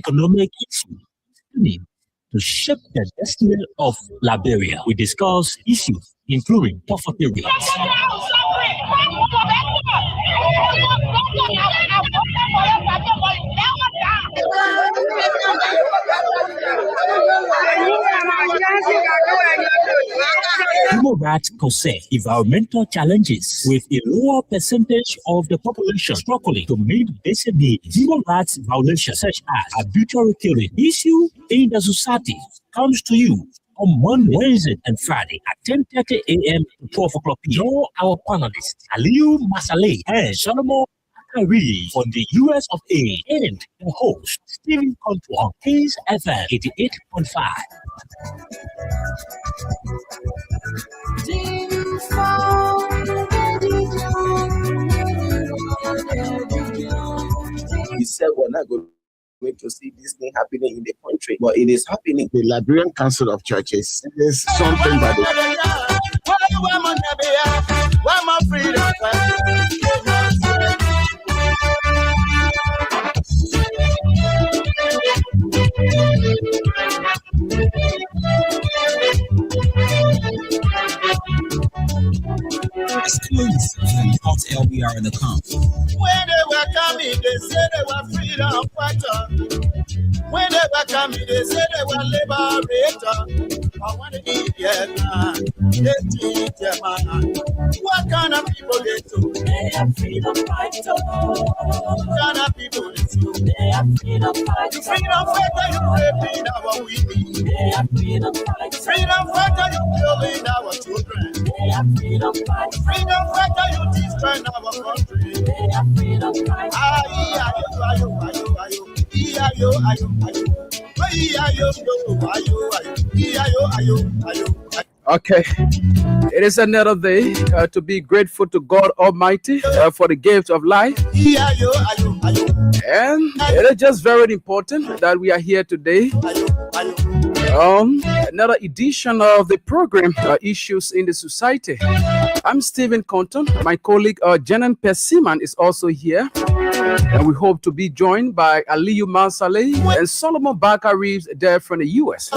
economic issues to shape the destiny of Liberia. We discuss issues including poverty rates, human rights concern, environmental challenges, with a lower percentage of the population struggling to meet basic needs. Human rights violations such as arbitrary killing issue in the society comes to you on Monday, Wednesday, and Friday at 10:30 a.m. to 12 o'clock p.m. Join our panelists, Aliu Masale and Solomon Akari from the US of A, and the host, Stephen Control on Kings FM 88.5. We said we're not going to see this thing happening in the country, but it is happening. The Liberian Council of Churches is something that Exclusive from Alt LBR in the comp. When they were coming, they said they were freedom fighters. When they were coming, they said they were liberators. But when they did their man, they did their man. What kind of people they do? They are freedom fighters. What kind of people they do? They are freedom fighters. Freedom fighter, you raping our women. They are freedom fighters. Freedom fighter, you killing our children. They are freedom fighters. Freedom fighter, you destroy our country. They are freedom fighters. Okay, it is another day to be grateful to God Almighty for the gift of life. And it is just very important that we are here today. Another edition of the program, Issues in the Society. I'm Stephen Compton. My colleague Janan Persiman is also here. And we hope to be joined by Aliyu Mansale and Solomon Barker Reeves there from the US.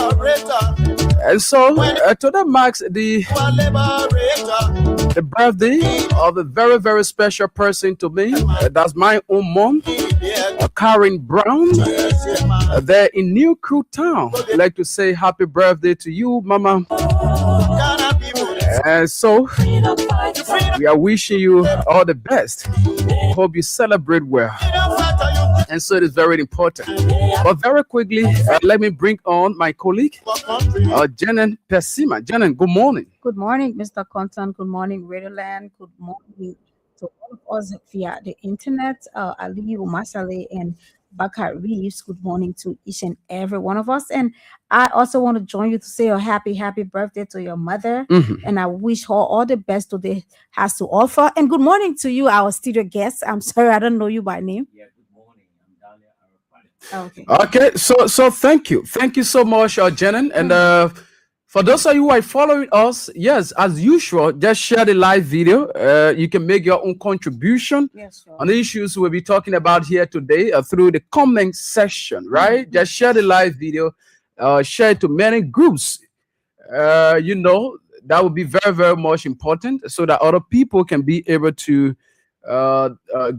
And so today marks the birthday of a very, very special person to me. That's my own mom, Karen Brown, there in New Crew Town. I'd like to say happy birthday to you, Mama. And so we are wishing you all the best. Hope you celebrate well. And so it is very important. But very quickly, let me bring on my colleague, Janan Persima. Janan, good morning. Good morning, Mr. Compton. Good morning, Radioland. Good morning to all of us via the internet. Aliyu Masale and Bakar Reeves. Good morning to each and every one of us. And I also want to join you to say a happy birthday to your mother. And I wish her all the best today has to offer. And good morning to you, our studio guest. I'm sorry, I don't know you by name. Yeah, good morning. I'm Dalia Arapali. Okay, so thank you. Thank you so much, Janan. And for those of you who are following us, yes, as usual, just share the live video. You can make your own contribution on the issues we'll be talking about here today through the comment section, right? Just share the live video, share it to many groups. That would be very, very much important so that other people can be able to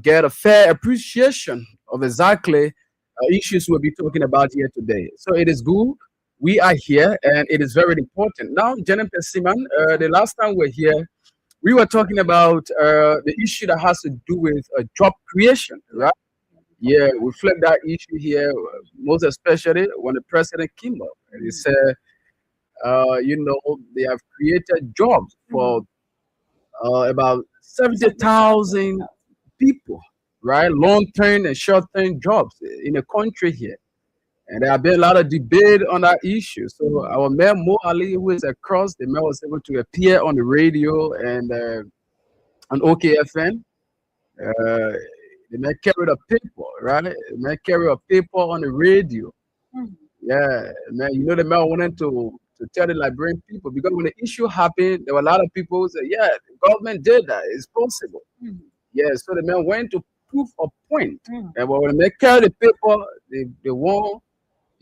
get a fair appreciation of exactly issues we'll be talking about here today. So it is good. We are here, and it is very important. Now, Janan Persiman, the last time we were here, we were talking about the issue that has to do with job creation, right? Yeah, we flagged that issue here, most especially when the president came up. And he said, they have created jobs for about 70,000 people, right? Long-term and short-term jobs in the country here. And there have been a lot of debate on that issue. So our mayor, Mo Ali, who is across, the mayor was able to appear on the radio and on OKFN. The mayor carried a paper, right? The mayor carried a paper on the radio. Yeah, man, the mayor wanted to tell the Liberian people, because when the issue happened, there were a lot of people who said, yeah, the government did that. It's possible. Yeah, so the mayor went to prove a point. And when they carry the paper, they want,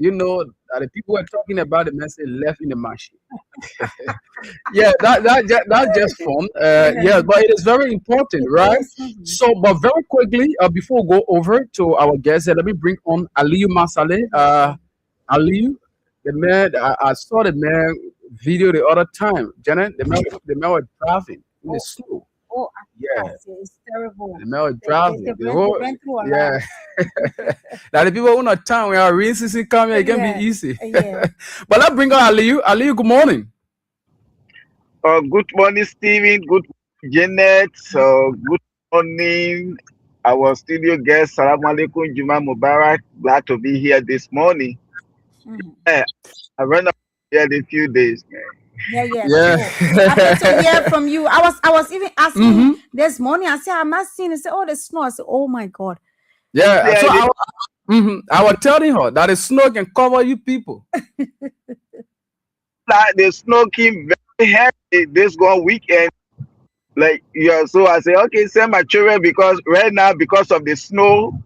that the people are talking about the message left in the machine. Yeah, that's just fun. Yeah, but it is very important, right? So, but very quickly, before we go over to our guests, let me bring on Aliyu Masale. Aliyu, the man, I saw the man video the other time. Janet, the man was driving in the snow. Oh, Yeah, it's terrible. the man was They driving. went through a lot. Yeah. Now the people who not town when our rain season come here, it can be easy. Yeah. But let's bring on Aliyu. Aliyu, good morning. Good morning, Steven. Good morning, Janet. Good morning, our studio guest. Salam alaikum, Juma Mubarak. Glad to be here this morning. I ran up here in a few days, man. Yeah. Yeah. Happy to hear from you. I was even asking this morning. I said, I'm not seeing. I said, oh, the snow. I said, oh my God. Yeah. So I was telling her that the snow can cover you people. Like the snow came very heavy this one weekend. Like, yeah, so I say, okay, send my children because right now, because of the snow,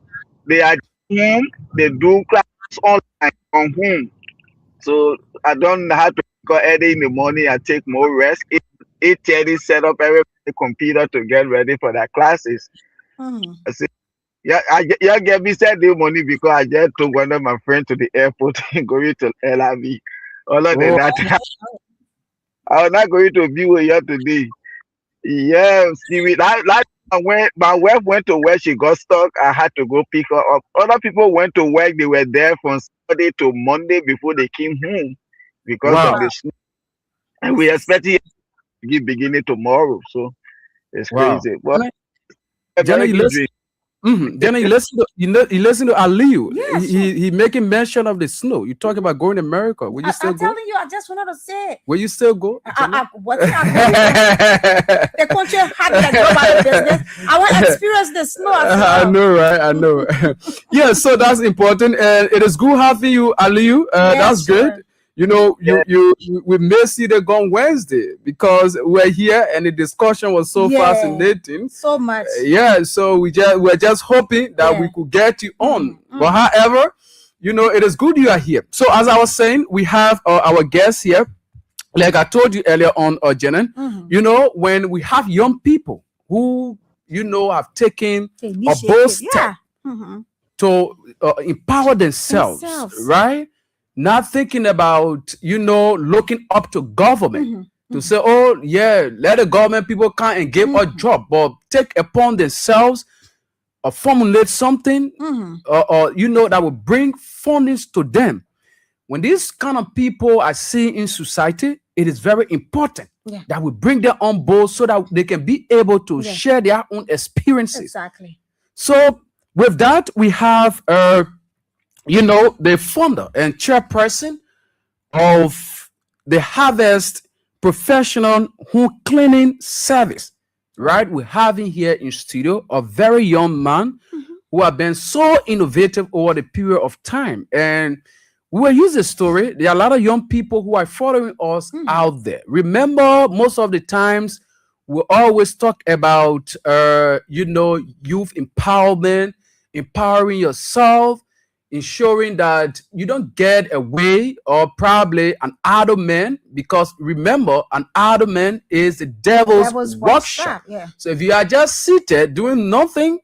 they are home, they do class online from home. So I don't have to go early in the morning and take more rest. 8:30 set up every computer to get ready for their classes. I say, yeah, I get me send the money because I just took one of my friends to the airport and going to LRV. All of that. I was not going to be with you today. Yeah, Stevie. Like when my wife went to work, she got stuck. I had to go pick her up. Other people went to work. They were there from Saturday to Monday before they came home because of the snow. And we expecting it to be beginning tomorrow. So it's crazy. Well, Jenna, you listen. Jenna, you listen to Aliyu. Yes, he making mention of the snow. You talk about going to America. Will you still I'm go? telling you, I just wanted to say. Will you still go? What's the country had like nobody business. I want to experience the snow. I know, right? I know. Yeah, so that's important, and it is good having you, Aliyu. That's good. You know, we may see the gone Wednesday because we're here and the discussion was so fascinating. So much. So we're just hoping that we could get you on. But however, it is good you are here. So as I was saying, we have our guests here. Like I told you earlier on, Jenan, when we have young people who, have taken a bold step to empower themselves, right? Not thinking about, looking up to government to say, oh, yeah, let the government people come and give a job, but take upon themselves or formulate something or that will bring fundings to them. When these kind of people are seen in society, it is very important that we bring them on board so that they can be able to share their own experiences. Exactly. So with that, we have the founder and chairperson of the Harvest Professional Home Cleaning Service, right? We're having here in studio a very young man who have been so innovative over the period of time. And we will use the story. There are a lot of young people who are following us out there. Remember, most of the times we always talk about, youth empowerment, empowering yourself, ensuring that you don't get away or probably an idle man, because remember, an idle man is the devil's workshop. So if you are just seated doing nothing,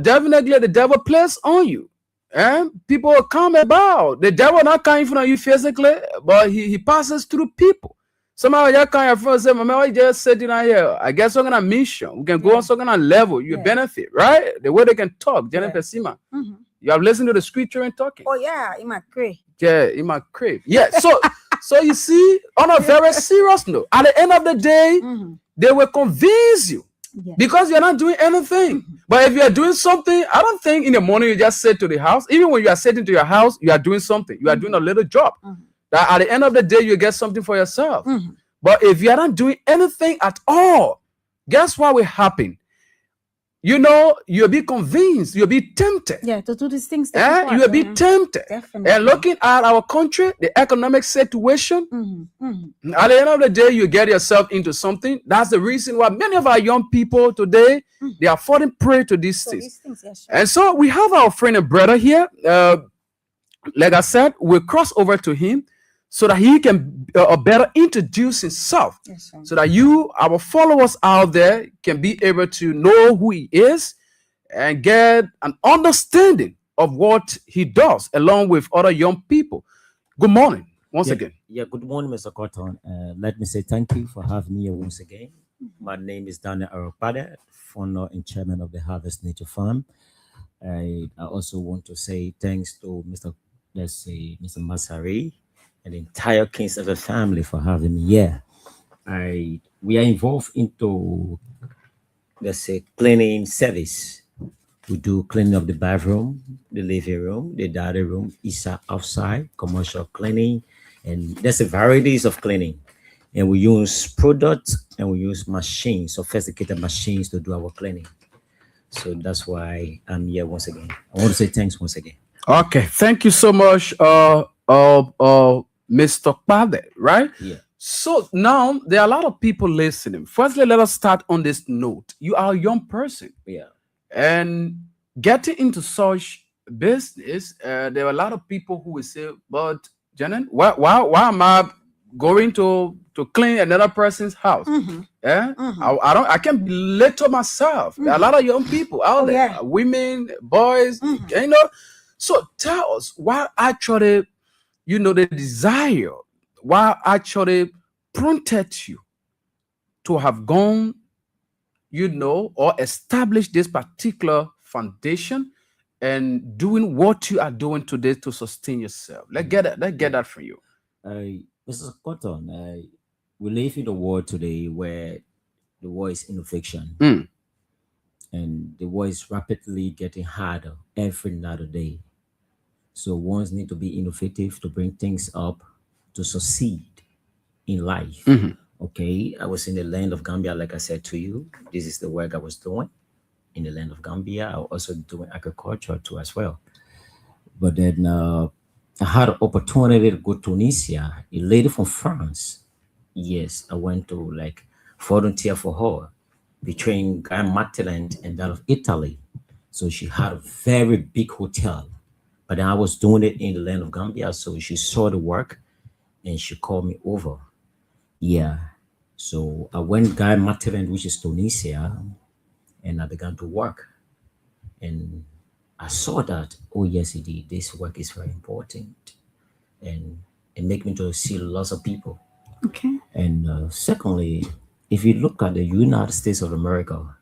definitely the devil plays on you. And people will come about. The devil not coming from you physically, but he passes through people. Somehow you come from and say, "Mama, just sitting out here. I guess we're gonna mission. We can go on some kind of level. You benefit, right? The way they can talk, Jennifer Sima. You have listened to the scripture and talking. Oh yeah, in my crib. Yeah, in my crib. Yeah. So you see, on a very serious note, at the end of the day, they will convince you because you're not doing anything. But if you are doing something, I don't think in the morning you just sit to the house. Even when you are sitting to your house, you are doing something. You are doing a little job. That at the end of the day, you get something for yourself. But if you are not doing anything at all, guess what will happen? you'll be convinced, you'll be tempted. Yeah, to do these things. You will be tempted. Definitely. And looking at our country, the economic situation, Mm-hmm. at the end of the day, you get yourself into something. That's the reason why many of our young people today, they are falling prey to these things. Yes, sure. And so we have our friend and brother here. Like I said, we'll cross over to him so that he can better introduce himself. Yes, sir. So that you, our followers out there, can be able to know who he is and get an understanding of what he does along with other young people. Good morning once again. Yeah, good morning, Mr. Cotton. Let me say thank you for having me here once again. My name is Daniel Aropade, founder and chairman of the Harvest Nature Farm. I also want to say thanks to Mr. Masari and the entire Kings of the family for having me here. We are involved into, cleaning service. We do cleaning of the bathroom, the living room, the dining room, inside, outside, commercial cleaning, and there's a varieties of cleaning. And we use products and we use machines, sophisticated machines to do our cleaning. So that's why I'm here once again. I want to say thanks once again. Okay, thank you so much, Mr. Pade, right? Yeah. So now there are a lot of people listening. Firstly, let us start on this note. You are a young person. Yeah. And getting into such business, there are a lot of people who will say, but Janet, why am I going to clean another person's house? Yeah, I can't be little myself. There are a lot of young people out there, women, boys, So tell us why actually, the desire, why actually prompted you to have gone, or established this particular foundation and doing what you are doing today to sustain yourself. Let's get that from you. Mrs. Cotton, we live in a world today where the war is innovation. And the war is rapidly getting harder every another day. So ones need to be innovative to bring things up to succeed in life. Okay, I was in the land of Gambia, like I said to you. This is the work I was doing in the land of Gambia. I was also doing agriculture too as well. But then I had an opportunity to go to Tunisia. A lady from France. Yes, I went to volunteer for her between Maryland and that of Italy. So she had a very big hotel. But then I was doing it in the land of Gambia. So she saw the work and she called me over. Yeah. So I went Guy Maryland, which is Tunisia, and I began to work. And I saw that, oh yes, indeed, this work is very important. And it made me to see lots of people. Okay. And secondly, if you look at the United States of America,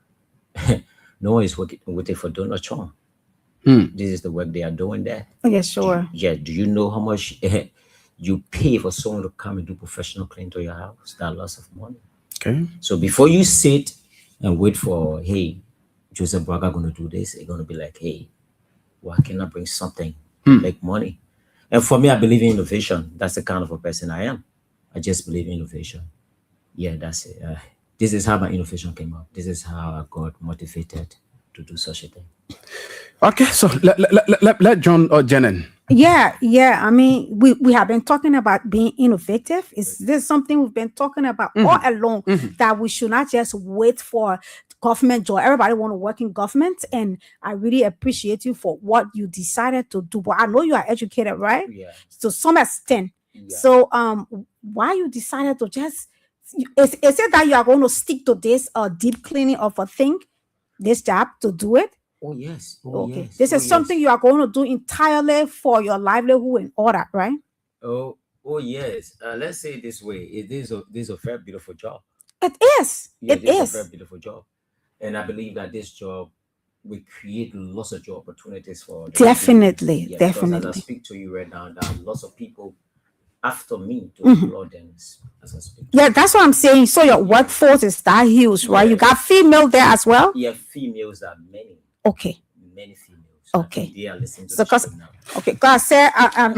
no one is waiting for Donald Trump. This is the work they are doing there. Oh, yeah, sure. Do you know how much you pay for someone to come and do professional cleaning to your house? That's lots of money. Okay. So before you sit and wait for, hey, Joseph Braga going to do this, it's going to be like, hey, why can't I bring something to make money? And for me, I believe in innovation. That's the kind of a person I am. I just believe in innovation. Yeah, that's it. This is how my innovation came up. This is how I got motivated to do such a thing. Okay, so let John or Jenin. Yeah. I mean, we have been talking about being innovative. Is this something we've been talking about all along, that we should not just wait for government job? Everybody want to work in government, and I really appreciate you for what you decided to do. But I know you are educated, right? Yeah. To some extent. Yeah. So why you decided to just is it that you are going to stick to this deep cleaning of a thing, this job, to do it? Oh yes. Okay. Yes. This is something you are going to do entirely for your livelihood and all that, right? Oh yes. Let's say it this way. This is a very beautiful job. It is. Yeah, It this is is. a very beautiful job. And I believe that this job will create lots of job opportunities for the Definitely. people. Yeah, because as I Definitely. speak to you right now, there are lots of people after me to employ them as I speak. Yeah, that's what I'm saying. So your workforce is that huge, right? Yeah. You got female there as well? Yeah, females are many. Okay. Many females. Okay. I think they are listening to So, the show now. okay, because I said,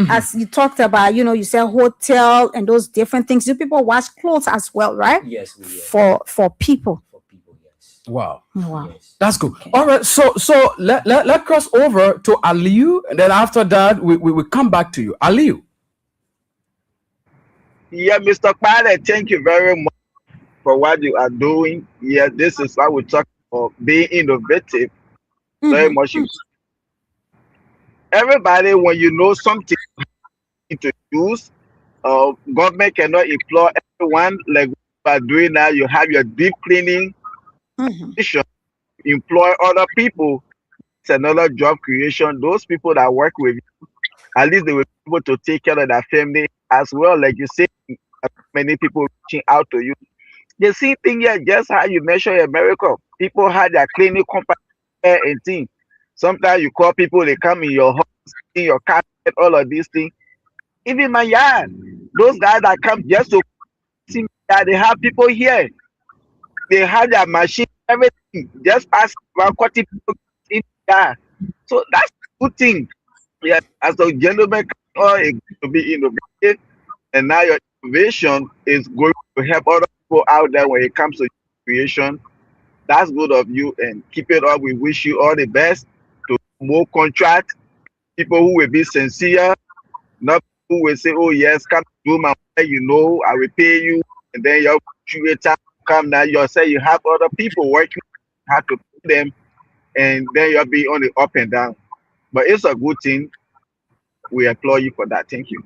as you talked about, you said hotel and those different things. You people wash clothes as well, right? Yes, we For people. For people, yes. Wow. Wow. Yes. That's good. All right. So let cross over to Aliu, and then after that we come back to you. Aliu. Yeah, Mr. Pilot, thank you very much for what you are doing. Yeah, this is why we talk about being innovative. Very Mhm. much. Everybody, when you know something to use, government cannot employ everyone like what you are doing now. You have your deep cleaning Mhm. mission, employ other people. It's another job creation. Those people that work with you, at least they will be able to take care of their family as well. Like you say, many people reaching out to you. The same thing here, just how you measure your miracle. People have their clinic company and things. Sometimes you call people, they come in your house, in your carpet, all of these things. Even my yard, those guys that come just to see me, that they have people here. They have their machine, everything. Just ask about 40 people in there. So that's a good thing. Yeah, as a gentleman, to be innovative, and now your innovation is going to help other people out there when it comes to creation. That's good of you, and keep it up. We wish you all the best to more contract. People who will be sincere, not who will say, "Oh yes, come do my work, I will pay you," and then your time come now. You say you have other people working, you have to pay them, and then you'll be on the up and down. But it's a good thing. We applaud you for that. Thank you.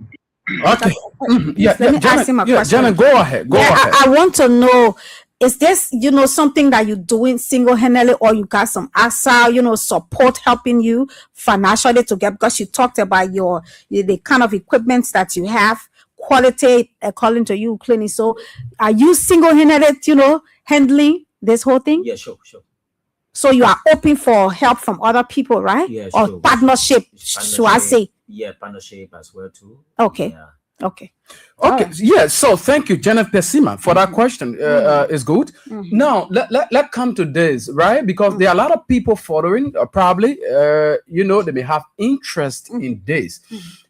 Okay. Please, let me ask him a question. Janet, go ahead. Go ahead. I want to know, is this, something that you're doing single-handedly, or you got some outside, support helping you financially to get, because you talked about the kind of equipment that you have, quality according to you, cleaning. So are you single-handed, handling this whole thing? Yeah, sure. So you are open for help from other people, right? Yeah, or sure. partnership, should I say? Yeah, partnership as well too. Okay. Yeah. Okay. Okay. Yeah. So thank you, Janet Pesima, for that question. Is good. Now let come to this, right? Because there are a lot of people following, probably, they may have interest in this,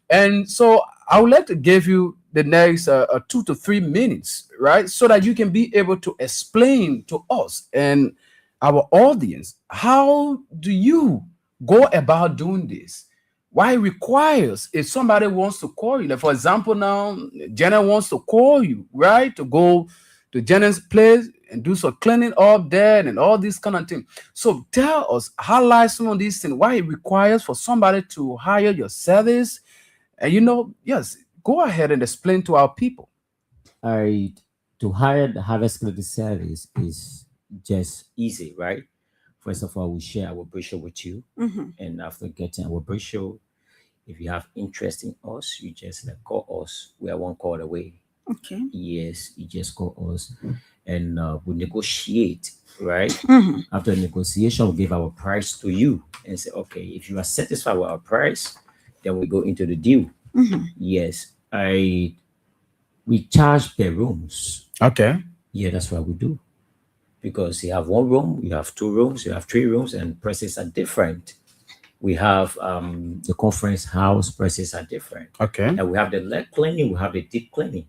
and so I would like to give you the next 2 to 3 minutes, right, so that you can be able to explain to us and our audience, how do you go about doing this? Why it requires, if somebody wants to call you, like for example, now Jenna wants to call you, right, to go to Jenna's place and do some cleaning up there and all these kind of things. So tell us, highlight some of these things, why it requires for somebody to hire your service. And yes, go ahead and explain to our people. To hire the harvest cleaning service is just easy, right? First of all, we share our brochure with you, and after getting our brochure, if you have interest in us, you just call us. We are one call away. Okay. Yes, you just call us, and we negotiate, right? After negotiation, we give our price to you and say, okay, if you are satisfied with our price, then we go into the deal. Yes, we charge per rooms. Okay. Yeah, that's what we do. Because you have one room, you have 2 rooms, you have 3 rooms, and prices are different. We have the conference house, prices are different. Okay. And we have the lead cleaning, we have the deep cleaning.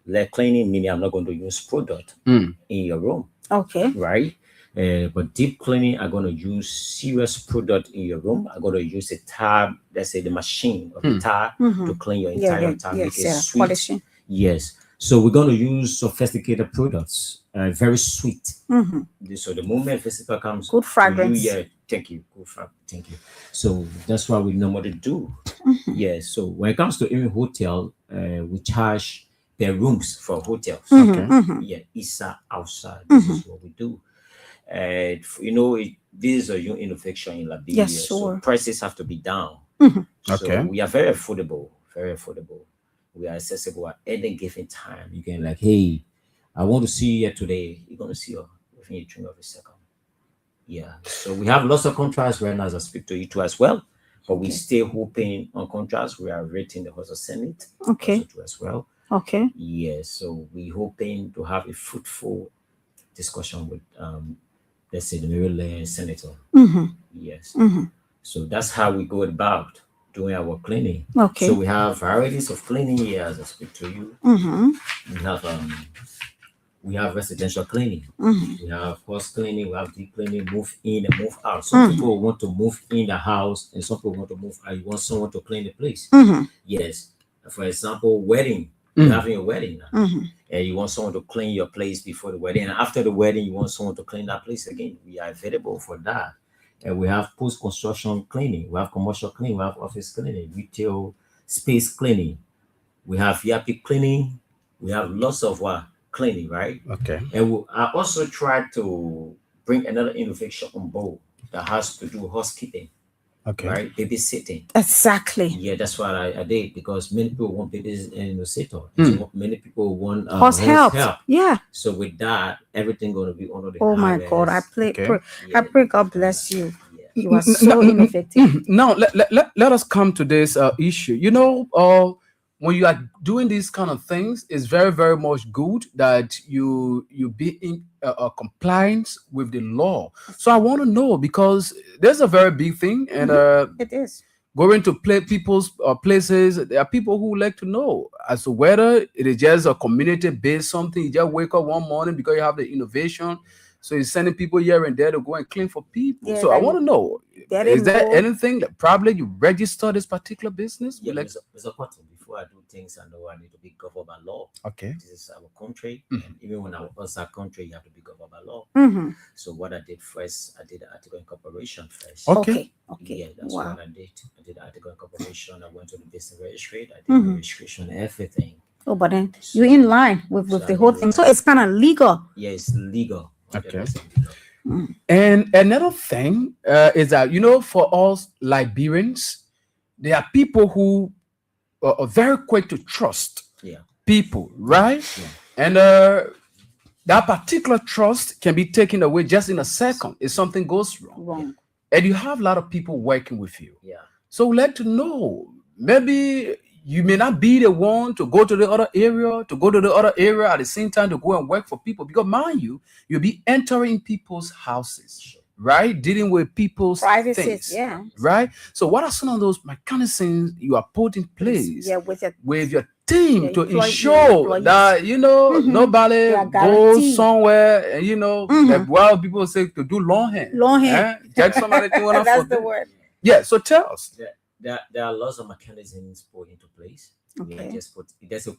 Lead cleaning meaning I'm not going to use product in your room. Okay. Right? But deep cleaning, I'm going to use serious product in your room. I'm going to use a tab, let's say the machine of the tab to clean your entire tab, make it sweet. Polishing. Yes. So we're going to use sophisticated products, very sweet. So the moment visitor comes, good fragrance. Yeah, thank you. Good fragrance. Thank you. So that's what we normally do. Yes. So when it comes to even hotel, we charge per rooms for hotels. Yeah, inside, outside. This is what we do. And this is a new innovation in Liberia. Yes, sure. So prices have to be down. So we are very affordable. Very affordable. We are accessible at any given time. You can hey, I want to see you here today. You're going to see her within a trim of a second. Yeah. So we have lots of contracts right now as I speak to you too as well. But we stay hoping on contracts. We are rating the House of Senate also too as well. Okay. Yes. So we hoping to have a fruitful discussion with let's say the Maryland Senator. Yes. So that's how we go about doing our cleaning. Okay. So we have varieties of cleaning here as I speak to you. We have We have residential cleaning. Mhm. We have house cleaning. We have deep cleaning, move in and move out. Some people want to move in the house, and some people want to move out. You want someone to clean the place. Mhm. Yes. For example, wedding. You're having a wedding now, Mhm. and you want someone to clean your place before the wedding. And after the wedding, you want someone to clean that place again. We are available for that. And we have post construction cleaning. We have commercial cleaning. We have office cleaning, retail space cleaning. We have VIP cleaning. We have lots of cleaning, right? Okay. And I also try to bring another innovation on board that has to do housekeeping, Okay. right? Babysitting. Exactly. Yeah, that's what I did because many people want babies in the sitter. So many people want House help. Yeah. So with that, everything going to be under the Oh my God. I Okay. pray God bless you. You are N- so n- innovative. Now let us come to this issue. When you are doing these kind of things, it's very very much good that you be in compliance with the law. So I want to know because there's a very big thing, and It is. going to play people's places. There are people who like to know as to whether it is just a community based something. You just wake up one morning because you have the innovation. So you're sending people here and there to go and clean for people. Yeah, So I that want to know, get is it there more. anything that probably you register this particular business? Yeah, Like, Mr. Cotton, before I do things, I know I need to be governed by law. okay. This is our country, and even when I was outside country, you have to be governed by law. Mm-hmm. So what I did first, I did the article incorporation first. Okay. Okay. Yeah, that's Wow. what I did. I did the article incorporation. I went to the business registry. I did the registration, everything. Oh, but then you're in line with So the I'm whole in thing. line. So it's kind of legal. Yeah, it's legal. Okay. 100% legal. And another thing is that, for us Liberians, there are people who are very quick to trust Yeah. people, right? Yeah. And that particular trust can be taken away just in a second if something goes wrong. Wrong. And you have a lot of people working with you. Yeah. So we'd like to know, maybe you may not be the one to go to the other area, at the same time to go and work for people. Because mind you, you'll be entering people's houses, right? Dealing with people's Privacy. things, Yeah. right? So what are some of those mechanisms you are put in place Yeah. With it. with your team Yeah, to employees. ensure that nobody They are goes guaranteed. somewhere and that while people say to do long hand. Long hand. Jack somebody think what I'm That's for the them. word. Yeah, so tell us. There are lots of mechanisms put into place. Okay. Just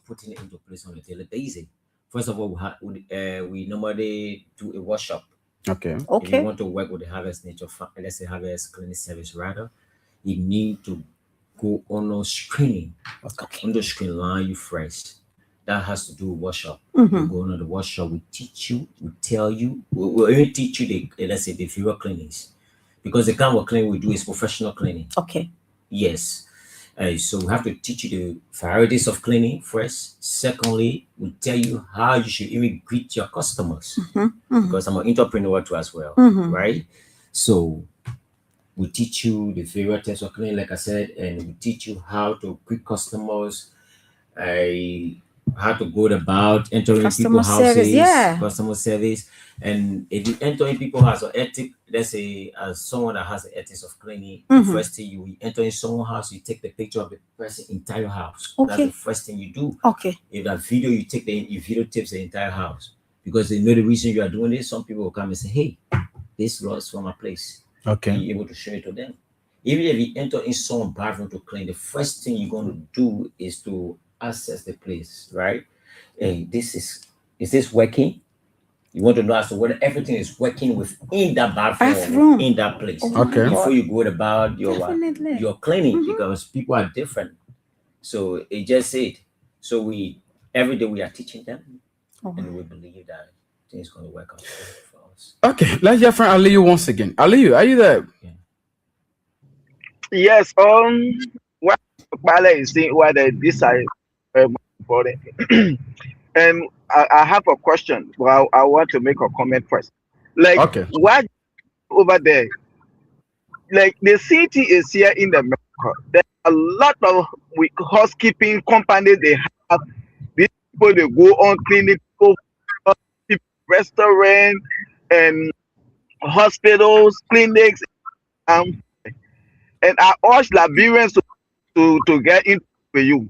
putting it into place on a daily basis. First of all, we normally do a workshop. Okay. If you Okay. want to work with the Harvest Nature, let's say Harvest Cleaning Service rather, you need to go on a screening. On the screen line you first. That has to do with workshop. You go on the workshop, we teach you, we tell you, we'll even teach you let's say the visual cleanings. Because the kind of cleaning we do is professional cleaning. Okay. Yes. So we have to teach you the varieties of cleaning first. Secondly, we tell you how you should even greet your customers. Because I'm an entrepreneur too as well, right? So we teach you the various types of cleaning, like I said, and we teach you how to greet customers, how to go about entering Customer people's houses, service, yeah. customer service. And if you enter in people has an ethic, let's say as someone that has the ethics of cleaning, the first thing you enter in someone's house, you take the picture of the person's entire house. That's Okay. the first thing you do. Okay. If that video, you videotapes the entire house. Because they know the reason you are doing this. Some people will come and say, hey, this lost from my place. Okay. And you're able to show it to them. Even if you enter in someone's bathroom to clean, the first thing you're going to do is to assess the place, right? Hey, is this working? You want to know as to whether everything is working within that bathroom, in that place. Okay. Before you go about Definitely. your cleaning, because people are different. So it just said. So every day we are teaching them, and we believe that things going to work out for us. Okay, let's hear from Aliyu once again. Aliyu, are you there? Yes. What Bala is saying, whether this are important, and I have a question. Well, I want to make a comment first. Like, Okay. what over there? Like, the city is here in the America. There are a lot of housekeeping companies. They have these people. They go on clinic, restaurant, and hospitals, clinics, and I urge Liberians to get into you.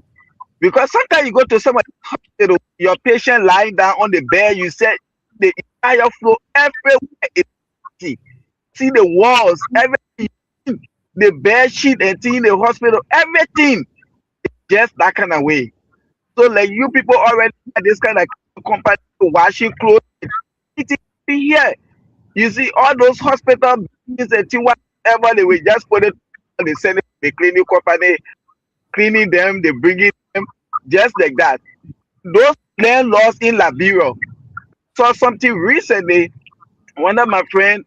Because sometimes you go to somebody's hospital, your patient lying down on the bed, you said the entire floor everywhere is empty. See the walls, everything, the bed sheet and thing in the hospital, everything just that kind of way. So like you people already have this kind of company washing clothes. It is here. You see all those hospital buildings and thing, whatever they will just put it, they send it to the cleaning company, cleaning them, they bring it them just like that. Those landlords in Liberia saw something recently. One of my friends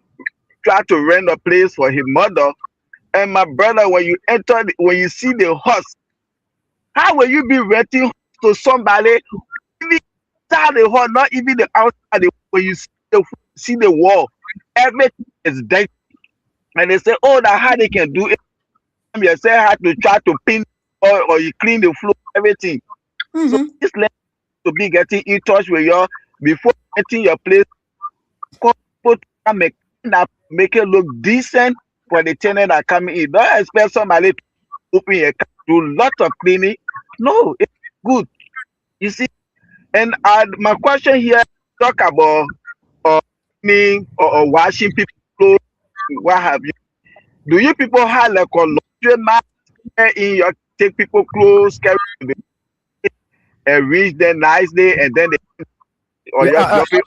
tried to rent a place for his mother, and my brother, when you enter, when you see the house, how will you be renting to somebody even inside the hall, not even the outside? When you see the wall, everything is dead, and they say, "Oh, that how they can do it." You say how to try to pin or you clean the floor, everything. So this land to be getting in touch with you before getting your place. Put make it look decent for the tenant that coming in. Don't expect somebody to open a car, do lot of cleaning. No, it's good. You see, and my question here talk about cleaning or washing people clothes, what have you. Do you people have like a laundry mat in your take people clothes, carry to the and reach there nicely, and then they or you Yeah, drop it?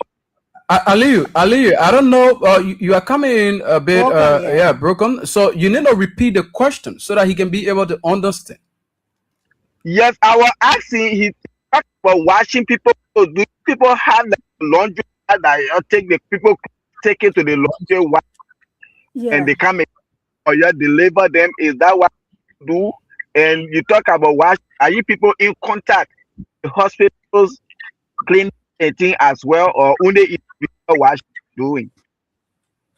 Aliyu, I don't know. You are coming in a bit, Broken, broken. So you need to repeat the question so that he can be able to understand. Yes, I was asking. He talked about washing people clothes. Do people have like laundry that you take the people take it to the laundry wash and they come in or you deliver them? Is that what you do? And you talk about wash. Are you people in contact with hospitals, clean thing as well, or only wash doing?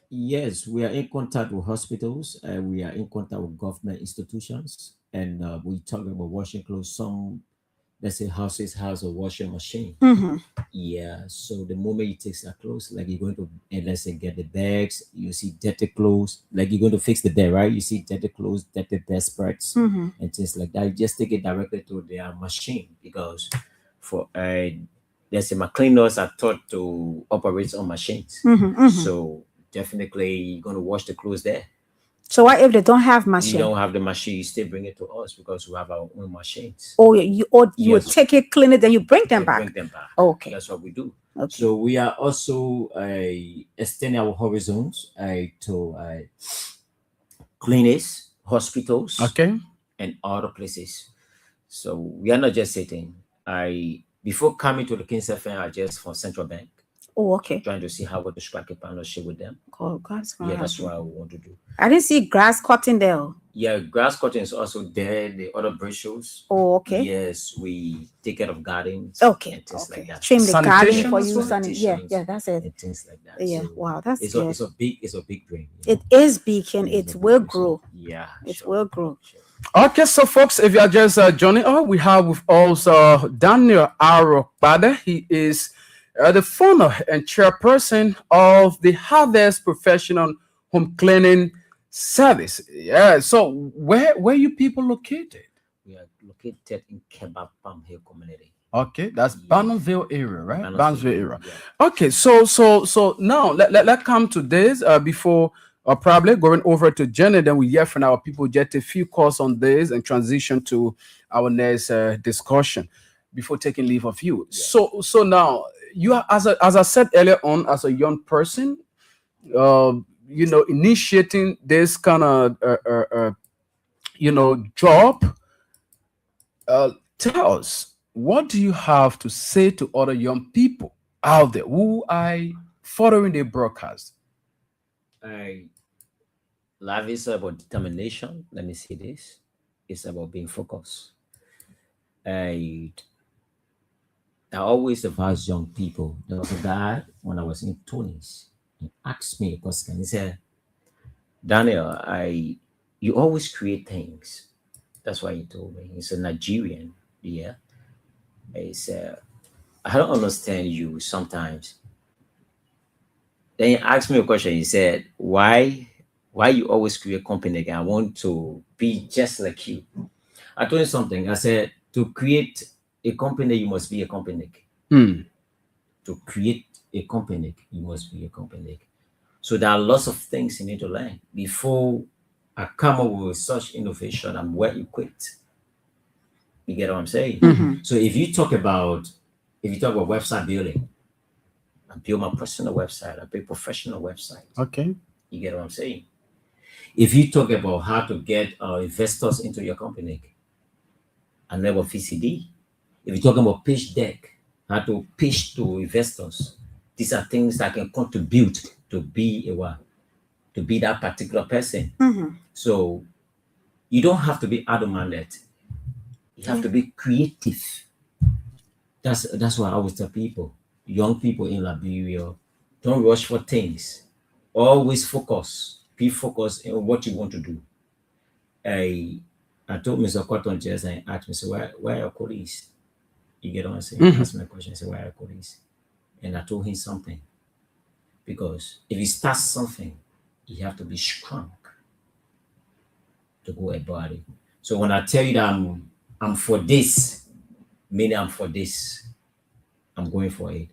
Yes, we are in contact with hospitals. We are in contact with government institutions, and we talk about washing clothes. Some, let's say, houses has a washing machine. Yeah, so the moment you take that clothes, like you're going to, and let's say, get the bags, you see dirty clothes, like you're going to fix the bed, right? You see dirty clothes, dirty bed spreads, and things like that. You just take it directly to their machine because for let's say my cleaners are taught to operate on machines. So definitely you're going to wash the clothes there. So what if they don't have You machine? don't have the machine, you still bring it to us because we have our own machines. Oh, you would Yes. take it, clean it, then you bring them We back. bring them back. Okay. That's what we do. Okay. So we are also extending our horizons to clinics, hospitals, Okay. and other places. So we are not just sitting. Before coming to the King's FM, I just from Central Bank, Oh, okay. trying to see how we to strike a partnership with them. Oh, God's Yeah, that's what I want to do. I didn't see grass cutting there. Yeah, grass cutting is also there. The other break shows. Oh, okay. Yes, we take care of gardens. Okay. And things like that. Trim the garden Sanitation for as you. well? Yeah, that's it. And things like that. Yeah, So wow, that's it's good. it's a big dream. You It know? is big and It's it a big will dream. grow. Yeah, It sure, will grow. sure. Okay, so folks, if you are just joining us, we have with us Daniel Arokbade. He is the founder and chairperson of the Harvest Professional Home Cleaning Service. Yeah. So where you people located? We are located in Kebab Palm Hill community. Okay, that's Bannonville area, right? Bannonville area. Yeah. Okay, so now let's come to this before probably going over to Jenny, then we hear from our people, get a few calls on this and transition to our next discussion before taking leave of you. Yeah. So now you are, as I said earlier on, as a young person, initiating this kind of job. Tell us, what do you have to say to other young people out there who are following the broadcast? Life is about determination. Let me say this. It's about being focused. I always advise young people. There was a guy when I was in 20s. He asked me a question. He said, Daniel, you always create things. That's why he told me. He's a Nigerian. Yeah. He said, I don't understand you sometimes. Then he asked me a question. He said, why you always create company again? I want to be just like you. I told him something. I said, To create a company, you must be a company. To create a company, you must be a company. So there are lots of things you need to learn before I come up with such innovation. I'm well equipped. You get what I'm saying? So if you talk about website building, I build my personal website, I build professional website. Okay. You get what I'm saying? If you talk about how to get investors into your company, I know about VCD. If you're talking about pitch deck, how to pitch to investors, these are things that can contribute to be that particular person. So you don't have to be adamant. You have to be creative. That's why I always tell people, young people in Liberia, don't rush for things. Always focus. Be focused on what you want to do. I told Mr. Cotton just and asked me, so why are your colleagues? You get what I'm saying? Ask me a question, say, why are your colleagues? And I told him something. Because if you start something, you have to be strong to go about it. So when I tell you that I'm for this, meaning I'm for this, I'm going for it.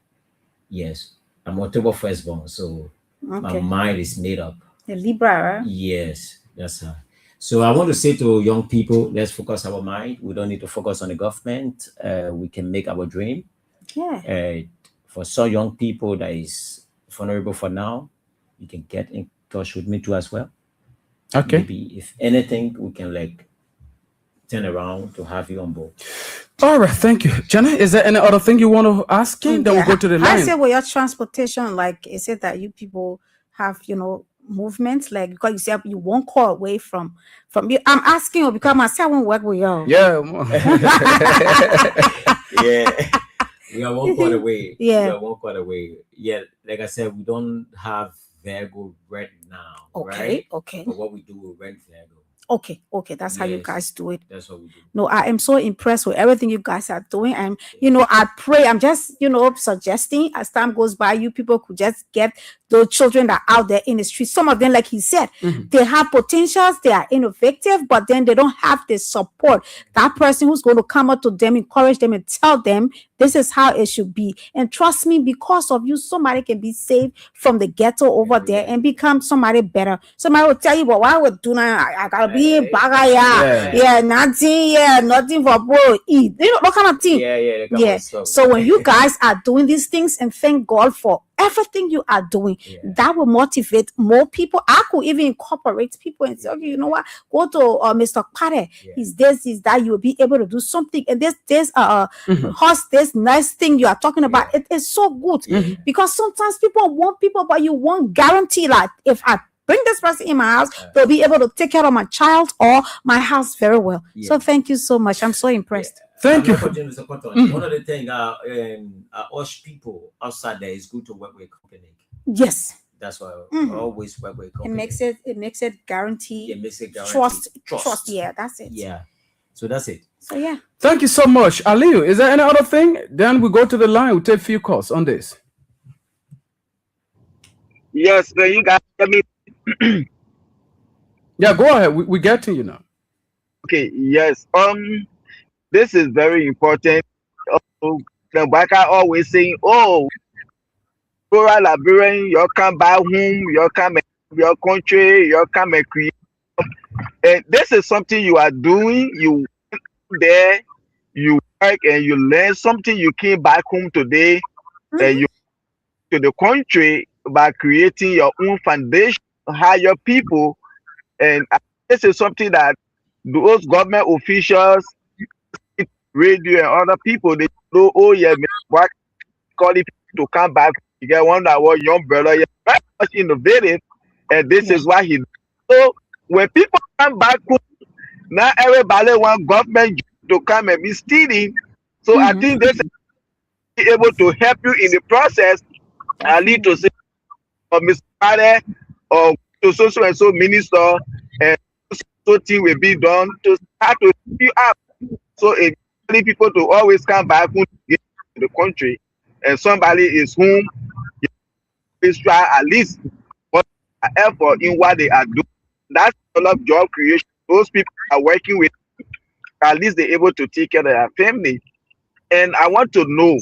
Yes. I'm October 1st born, so my mind is made up. A Libra, right? Yes, that's her. So I want to say to young people, let's focus our mind. We don't need to focus on the government. We can make our dream. Yeah. For some young people that is vulnerable for now, you can get in touch with me too as well. Okay. Maybe if anything, we can like turn around to have you on board. All right, thank you. Jenna, is there any other thing you want to ask him? Then we'll go to the line. I say, with your transportation, like, is it that you people have, movements, like, because you said you won't call away from you? I'm asking you because I won't work with you. Yeah. Yeah. We are one quarter away. Yeah. We are one quarter away. Yeah, like I said, we don't have Virgo right now. Okay. Right? But what we do, we rent Virgo. Okay, that's how you guys do it. That's what we do. No, I am so impressed with everything you guys are doing. And I pray, I'm just suggesting as time goes by, you people could just get those children that are out there in the street. Some of them, like he said, they have potentials, they are innovative, but then they don't have the support. That person who's going to come up to them, encourage them, and tell them this is how it should be. And trust me, because of you, somebody can be saved from the ghetto over there and become somebody better. Somebody will tell you, but why would do now? I gotta be in Bagaya. Nothing for bro eat. That kind of thing. Yeah. So when you guys are doing these things, and thank God for everything you are doing, that will motivate more people. I could even incorporate people and say, okay, you know what, go to Mr. Pare. He's this, he's that. You will be able to do something. And this this nice thing you are talking about, it is so good. Because sometimes people want people, but you won't guarantee, like, if I bring this person in my house, they'll be able to take care of my child or my house very well. So thank you so much. I'm so impressed. Thank you. One of the things I urge people outside there is good to work with a company. Yes. That's why I always work with a company. It makes it guaranteed. It makes it guaranteed. Trust. Yeah, that's it. Yeah. So that's it. So yeah. Thank you so much. Aliu, is there any other thing? Then we go to the line. We'll take a few calls on this. Yes, so you guys hear me? Yeah, go ahead. We get to you now. Okay, yes. This is very important. The Baka always saying, "Oh, rural Liberian, you come back home, you come your country, you come and create." And this is something you are doing. You there, you work and you learn something. You came back home today, and you to the country by creating your own foundation, hire people, and this is something that those government officials, radio and other people, they know, oh yeah, what calling people to come back. You get one that was young brother, very much innovative, and this is what he did. So when people come back home, now everybody want government to come and be stealing. So I think this is able to help you in the process. I need to say, Mr. Father, or to so and so minister, and so thing will be done to start to you up. So if people to always come back home to the country, and somebody is whom is try at least what effort in what they are doing. That's a lot of job creation. Those people are working with at least they're able to take care of their family. And I want to know,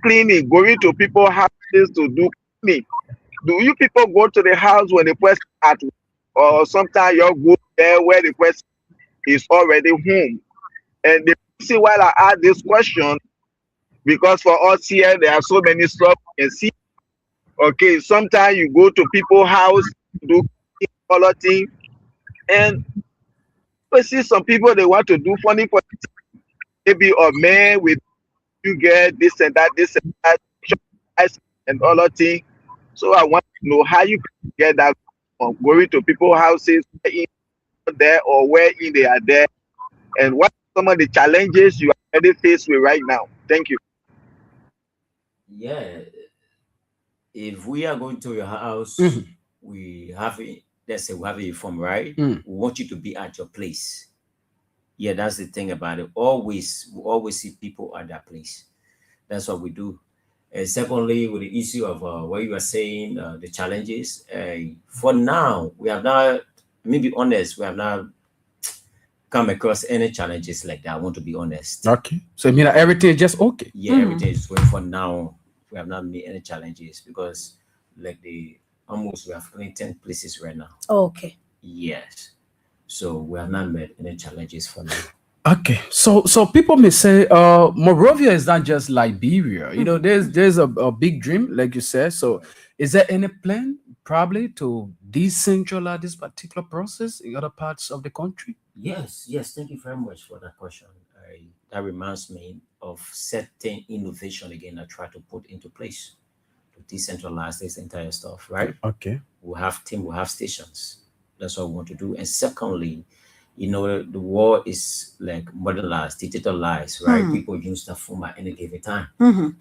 cleaning, going to people's houses to do cleaning. Do you people go to the house when the person at work, or sometimes you go there where the person is already home? And the reason why I ask this question, because for us here, there are so many stuff you can see. Okay, sometimes you go to people's house, do color thing, and we see some people they want to do funny for maybe a man with you get this and that, and all that thing. So I want to know how you can get that going to people's houses where in there or where in they are there, and what are some of the challenges you are already faced with right now. Thank you. Yeah, if we are going to your house, we have a, let's say we have a form, right? We want you to be at your place. Yeah, that's the thing about it. We always see people at that place. That's what we do. And secondly, with the issue of what you are saying, the challenges, for now, we have not, let me be honest, we have not come across any challenges like that. I want to be honest. Okay. So I mean everything is just okay. Yeah, everything is going for now. We have not made any challenges because like we have cleaned 10 places right now. Okay. Yes. So we have not met any challenges for now. Okay, so people may say, Morovia is not just Liberia. You know, there's a big dream, like you said. So, is there any plan probably to decentralize this particular process in other parts of the country? Yes. Thank you very much for that question. That reminds me of certain innovation again. I try to put into place to decentralize this entire stuff. Right? Okay. We have team. We have stations. That's what we want to do. And secondly, you know, the world is like modernized, digitalized, right? People use the phone at any given time.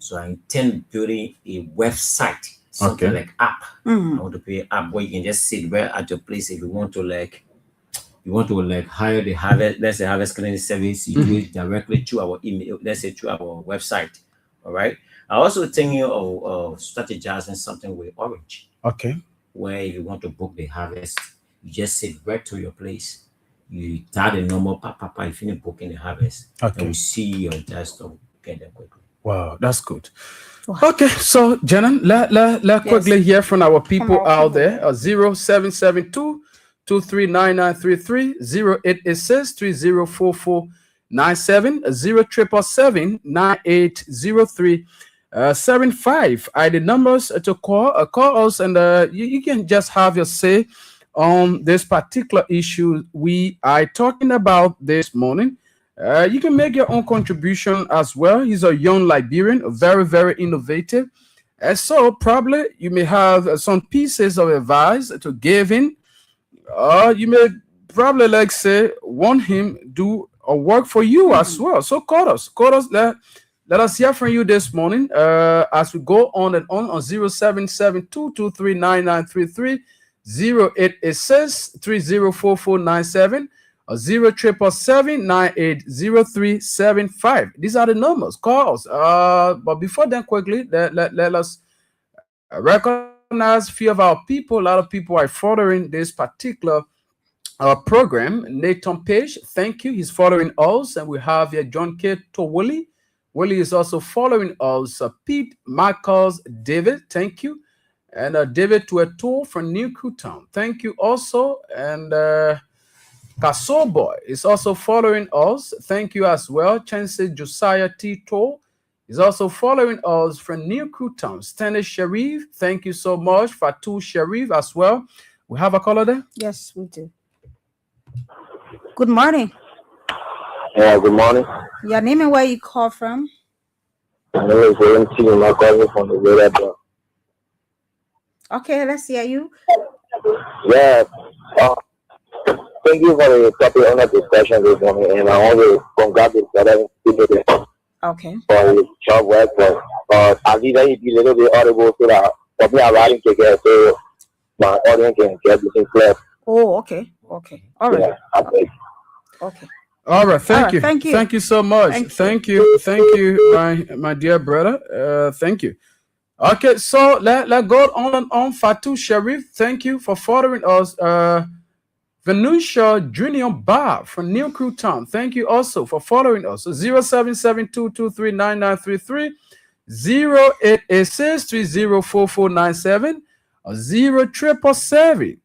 So I intend building a website, something like app. I want to create an app where you can just sit right at your place. If you want to hire the harvest, let's say harvest cleaning service, you do it directly through our email, let's say through our website. All right. I also thinking of strategizing something with Orange. Okay. Where if you want to book the harvest, you just sit right to your place. You start a normal papa if you booking the harvest. Okay. And we see your desktop get there quickly. Wow, that's good. Okay, so Janan, let quickly hear from our people out there. 0772 239933 0886 304497 0777 9803 75 are the numbers to call us, and you can just have your say on this particular issue we are talking about this morning. You can make your own contribution as well. He's a young Liberian, very, very innovative. And so probably you may have some pieces of advice to give him. You may probably say want him do a work for you as well. So call us. Let us hear from you this morning as we go on and on 0772 239933 0886 304497 or 0777 980375. These are the numbers. Call us. But before then, quickly, let us recognize a few of our people. A lot of people are following this particular program. Nathan Page, thank you. He's following us. And we have here John K. Towili. Willie is also following us. Pete Michaels, David, thank you. And David Tueto from New Town, thank you also. And Kaso Boy is also following us. Thank you as well. Chancey Josiah Tito is also following us from New Town. Stanley Sharif, thank you so much. Fatou Sharif as well. We have a caller there? Yes, we do. Good morning. Yeah, good morning. Your name and where you call from? My name is Valentine. I'm calling from the Red. Okay, let's hear you. Yeah. Thank you for the topic on the discussion this morning, and I want to congratulate the okay for his job work. I think that it be a little bit audible so that for me, I'm writing to get so my audience can get this clear. Oh, okay. All right. Yeah, okay. All right, thank you. Thank you so much. Thank you, my dear brother. Thank you. Okay, so let go on and on. Fatou Sharif, thank you for following us. Venusia Junior Bar from New Crew Town. Thank you also for following us. So 0772239933, 0886304497, or 0777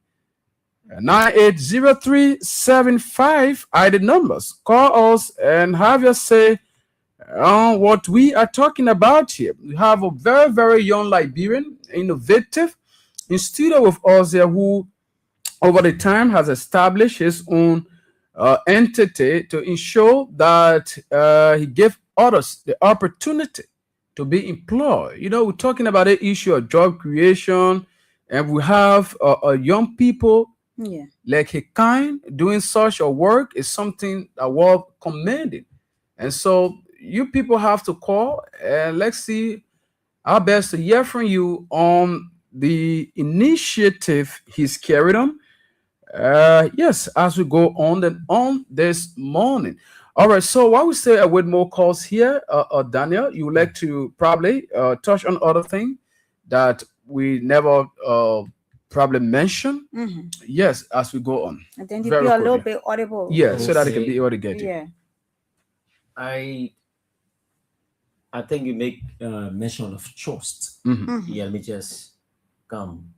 980375 are the numbers. Call us and have your say on what we are talking about here. We have a very, very young Liberian, innovative, in studio with us here, who over the time has established his own entity to ensure that he gave others the opportunity to be employed. You know, we're talking about the issue of job creation, and we have young people like he kind doing such a work is something that worth commending. And so you people have to call and let's see our best to hear from you on the initiative he's carried on. Yes, as we go on and on this morning. All right, so while we say with more calls here, Daniel, you would like to probably touch on other thing that we never probably mention. Yes, as we go on. And then you be a little bit audible. Yeah, so that it can be able to get you. Yeah. I think you make mention of trust. Yeah, let me just come.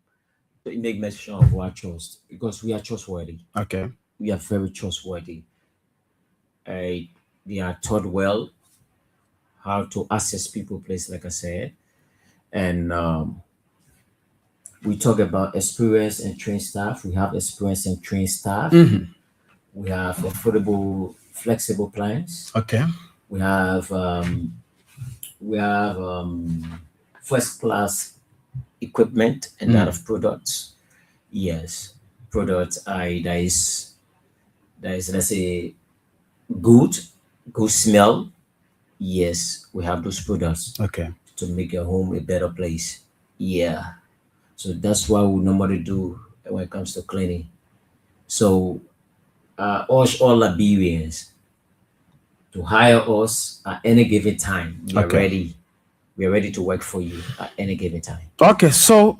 You make mention of our trust because we are trustworthy. Okay. We are very trustworthy. They are taught well how to access people place, like I said. And we talk about experience and trained staff. We have experience and trained staff. We have affordable, flexible plans. Okay. We have first class equipment and that of products. Yes, products. That is let's say good smell. Yes, we have those products. Okay. To make your home a better place. Yeah. So that's what we normally do when it comes to cleaning. So urge all Liberians to hire us at any given time. We are ready. We are ready to work for you at any given time. Okay, so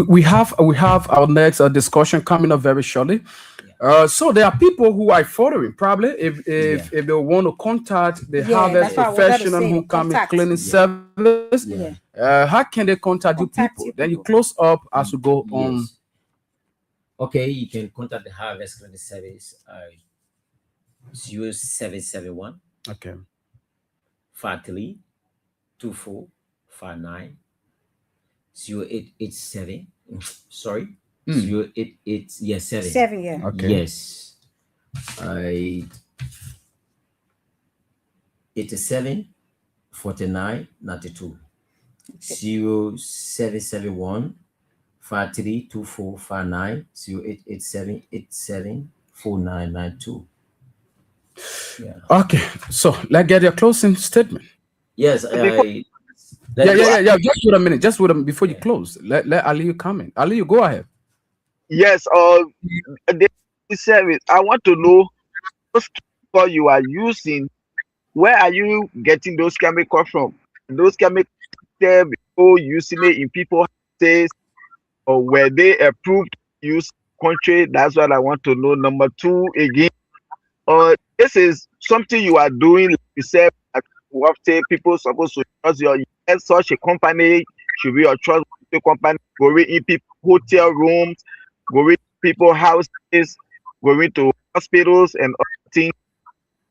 we have our next discussion coming up very shortly. So there are people who are following probably if they want to contact the harvest professional who come in cleaning service. How can they contact you people? Then you close up as we go on. Okay, you can contact the harvest cleaning service 0771 53 2459 0887. Sorry. 0887. Yes, 7, yeah. Okay. Yes. 87 49 92. 0771 53 2459 0887 87 4992. Yeah. Okay, so let's get your closing statement. Yes, yeah. Just wait a minute. Before you close. Let Aliyu come in. Aliyu, go ahead. Yes, the service. I want to know those chemicals you are using. Where are you getting those chemicals from? Those chemicals there before using it in people's houses, or were they approved to use country? That's what I want to know. Number 2, again, this is something you are doing. Like you said, what say people supposed to trust your such a company should be a trustworthy company. Going in people hotel rooms, going to people houses, going to hospitals and other things.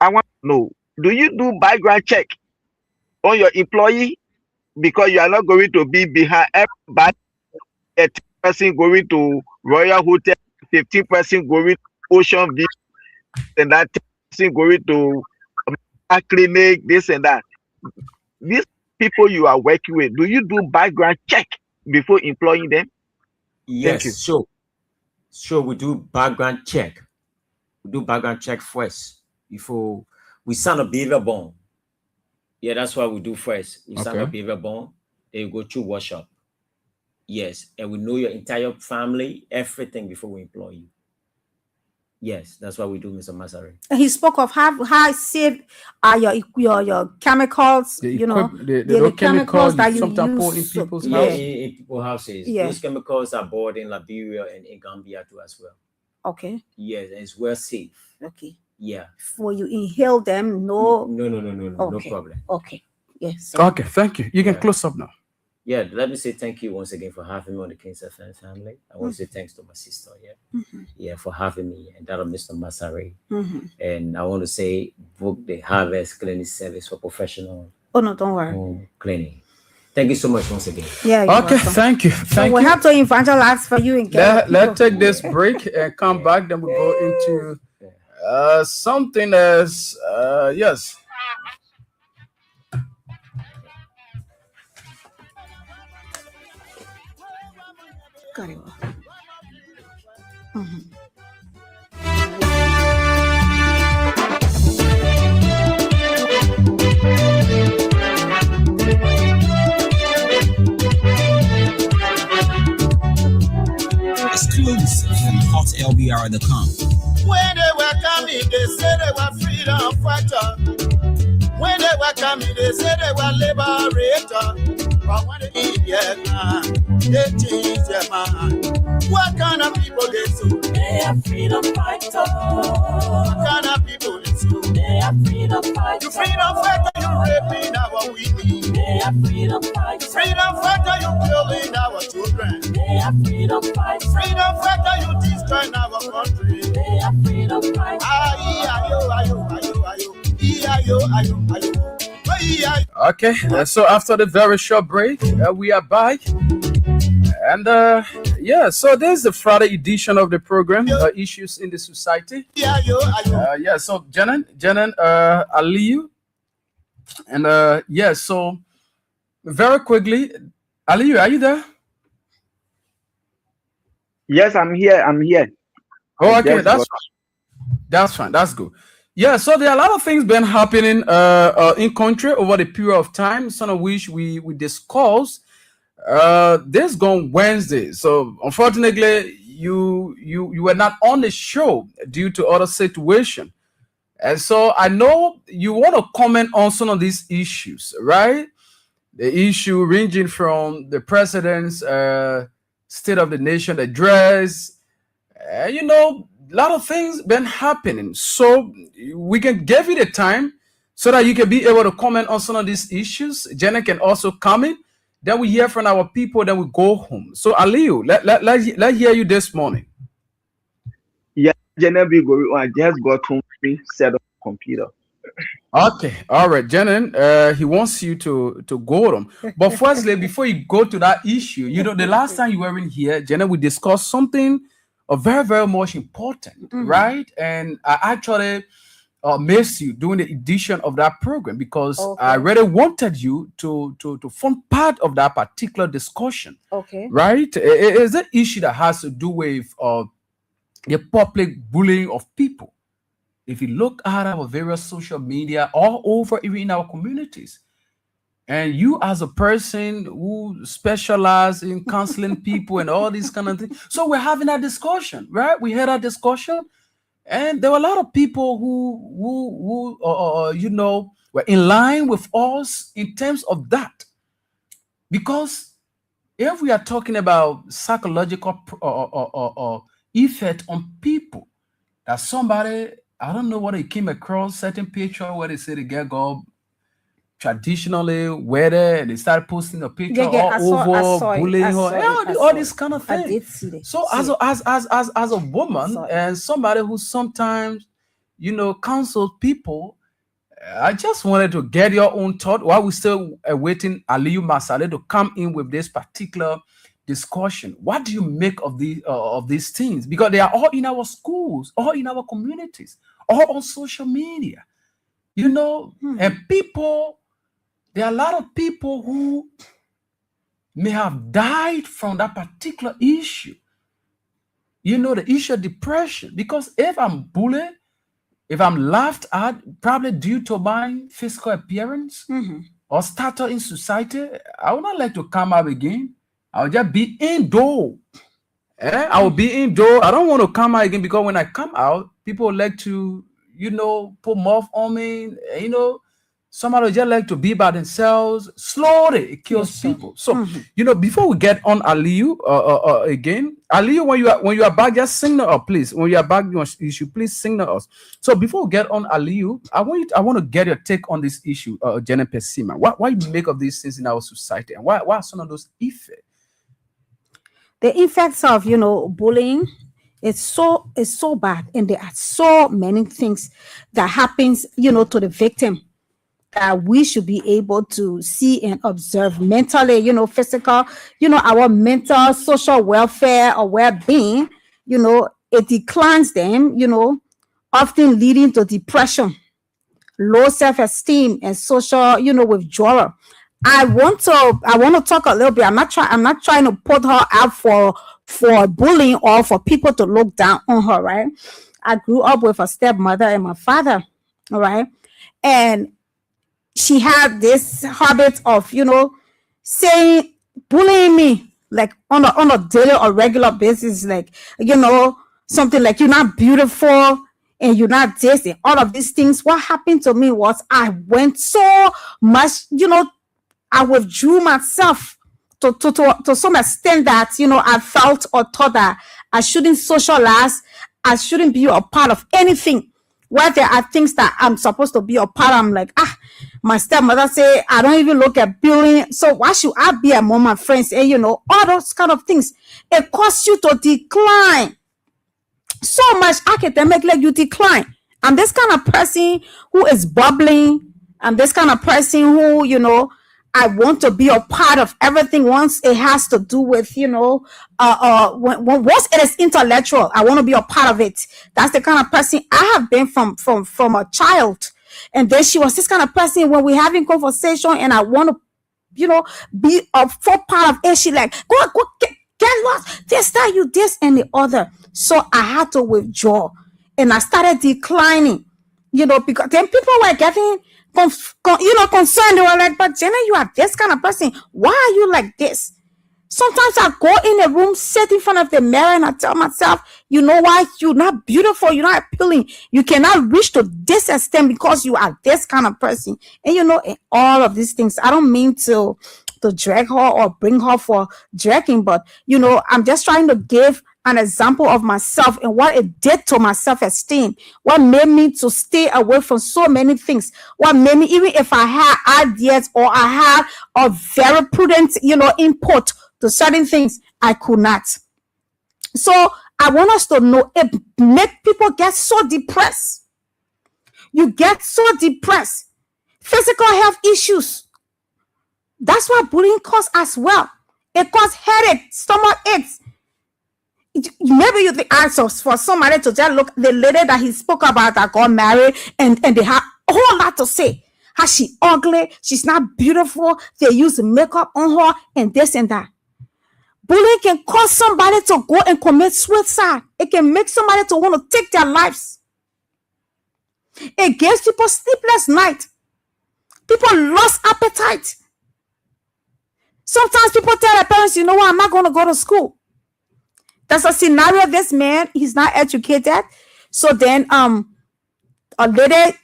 I want to know, do you do background check on your employee? Because you are not going to be behind everybody. A 10% going to Royal Hotel, 15% going to Ocean View, and that 10% going to a clinic, this and that. These people you are working with, do you do background check before employing them? Yes, sure. We do background check. We do background check first before we sign a behavior bond. Yeah, that's what we do first. We sign a behavior bond, then you go through workshop. Yes, and we know your entire family, everything before we employ you. Yes, that's what we do, Mr. Masari. He spoke of how safe are your chemicals, the chemicals that you sometimes pour in people's houses. In people's houses. Yeah. Those chemicals are bought in Liberia and in Gambia too as well. Okay. Yes, and it's well safe. Okay. Yeah. For you inhale them, no. No Okay. problem. Okay. Yes. Okay, thank you. You can Yeah. close up now. Yeah, let me say thank you once again for having me on the King's FM family. I want to say thanks to my sister, yeah, for having me, and that of Mr. Masari. And I want to say book the Harvest Clinic Service for professional Oh no, don't worry. home cleaning. Thank you so much once again. Yeah. You're Okay, welcome. thank you. So Thank we you. have to evangelize for you and get Let's take this break and come back. Then we go into something as yes. Got it. Exclusive from hotlbr.com. When they were coming, they said they were freedom fighter. When they were coming, they said they were liberator. But when they eat their man, they change their mind. What kind of people they sue? They are freedom fighters. What kind of people they sue? They are freedom fighters. You freedom fighter, you raping our women. They are freedom fighters. Freedom fighter, you killing our children. They are freedom fighters. Freedom fighter, you destroying our country. They are freedom fighters. Okay, so after the very short break, we are back. And yeah, so there's the Friday edition of the program, Issues in the Society. Yeah, so Janan, Aliyu. And yeah, so very quickly, Aliyu, are you there? Yes, I'm here. Oh, okay, that's fine. That's good. Yeah, so there are a lot of things been happening in country over the period of time, some of which we discussed this gone Wednesday. So unfortunately, you were not on the show due to other situation. And so I know you want to comment on some of these issues, right? The issue ranging from the president's State of the Nation address, you know, a lot of things been happening. So we can give you the time so that you can be able to comment on some of these issues. Jenna can also comment. Then we hear from our people. Then we go home. So Aliyu, let's hear you this morning. Yeah, Jenna, I just got home, set up computer. Okay, all right, Jenna. He wants you to go on. But firstly, before you go to that issue, you know, the last time you were in here, Jenna, we discussed something very, very much important, right? And I actually missed you during the edition of that program because I really wanted you to form part of that particular discussion. Okay. Right? It is an issue that has to do with the public bullying of people. If you look at our various social media all over, even in our communities, and you as a person who specializes in counseling people and all these kind of things. So we're having that discussion, right? We had that discussion, and there were a lot of people who you know, were in line with us in terms of that. Because if we are talking about psychological effect on people, that somebody, I don't know what they came across, certain picture where they say the girl go traditionally weather and they start posting a picture bullying her, all this kind of thing. I did see that. So as a woman and somebody who sometimes, you know, counsels people, I just wanted to get your own thought while we still waiting Aliyu Masale to come in with this particular discussion. What do you make of these things? Because they are all in our schools, all in our communities, all on social media, you know, and people. There are a lot of people who may have died from that particular issue. You know, the issue of depression. Because if I'm bullied, if I'm laughed at, probably due to my physical appearance or status in society, I would not like to come out again. I will just be indoor. I will be indoor. I don't want to come out again because when I come out, people like to, you know, put mouth on me, you know. Somebody just like to be by themselves. Slowly, it kills Yes, sir. people. So before we get on Aliyu again, Aliyu, when you are back, just signal us, please. When you are back, you should please signal us. So before we get on Aliyu, I want to get your take on this issue, Jenna Pesima. Why you make of these things in our society, and why are some of those effects? The effects of bullying, it's so bad, and there are so many things that happens to the victim that we should be able to see and observe mentally, physical, our mental, social welfare or well-being, it declines them, often leading to depression, low self-esteem, and social, withdrawal. I want to talk a little bit. I'm not trying to put her out for bullying or for people to look down on her, right? I grew up with a stepmother and my father, all right? And she had this habit of, saying, bullying me, like on a daily or regular basis, like, something like, you're not beautiful and you're not this and all of these things. What happened to me was I went so much, I withdrew myself to some extent that, I felt or thought that I shouldn't socialize. I shouldn't be a part of anything. Where there are things that I'm supposed to be a part of, I'm like, my stepmother say I don't even look at bullying, so why should I be among my friends? And all those kind of things. It causes you to decline so much academically. You decline. I'm this kind of person who is bubbling. I'm this kind of person who, I want to be a part of everything once it has to do with, once it is intellectual, I want to be a part of it. That's the kind of person I have been from a child. And then she was this kind of person when we're having conversation and I want to, be a full part of it. She like, go get lost. This, that, you, this, and the other. So I had to withdraw and I started declining, because then people were getting concerned. They were like, but Jenna, you are this kind of person. Why are you like this? Sometimes I go in a room, sit in front of the mirror, and I tell myself, you know what? You're not beautiful. You're not appealing. You cannot reach to this extent because you are this kind of person. And in all of these things, I don't mean to drag her or bring her for dragging, but I'm just trying to give an example of myself and what it did to my self-esteem, what made me to stay away from so many things, what made me, even if I had ideas or I had a very prudent input to certain things, I could not. So I want us to know, it make people get so depressed. You get so depressed. Physical health issues. That's what bullying causes as well. It causes headache, stomach aches. Maybe you think for somebody to just look, the lady that he spoke about that got married and they have a whole lot to say. How she ugly, she's not beautiful, they use makeup on her and this and that. Bullying can cause somebody to go and commit suicide. It can make somebody to want to take their lives. It gives people sleepless night. People lost appetite. Sometimes people tell their parents, you know what, I'm not going to go to school. That's a scenario. This man, he's not educated. So then a lady,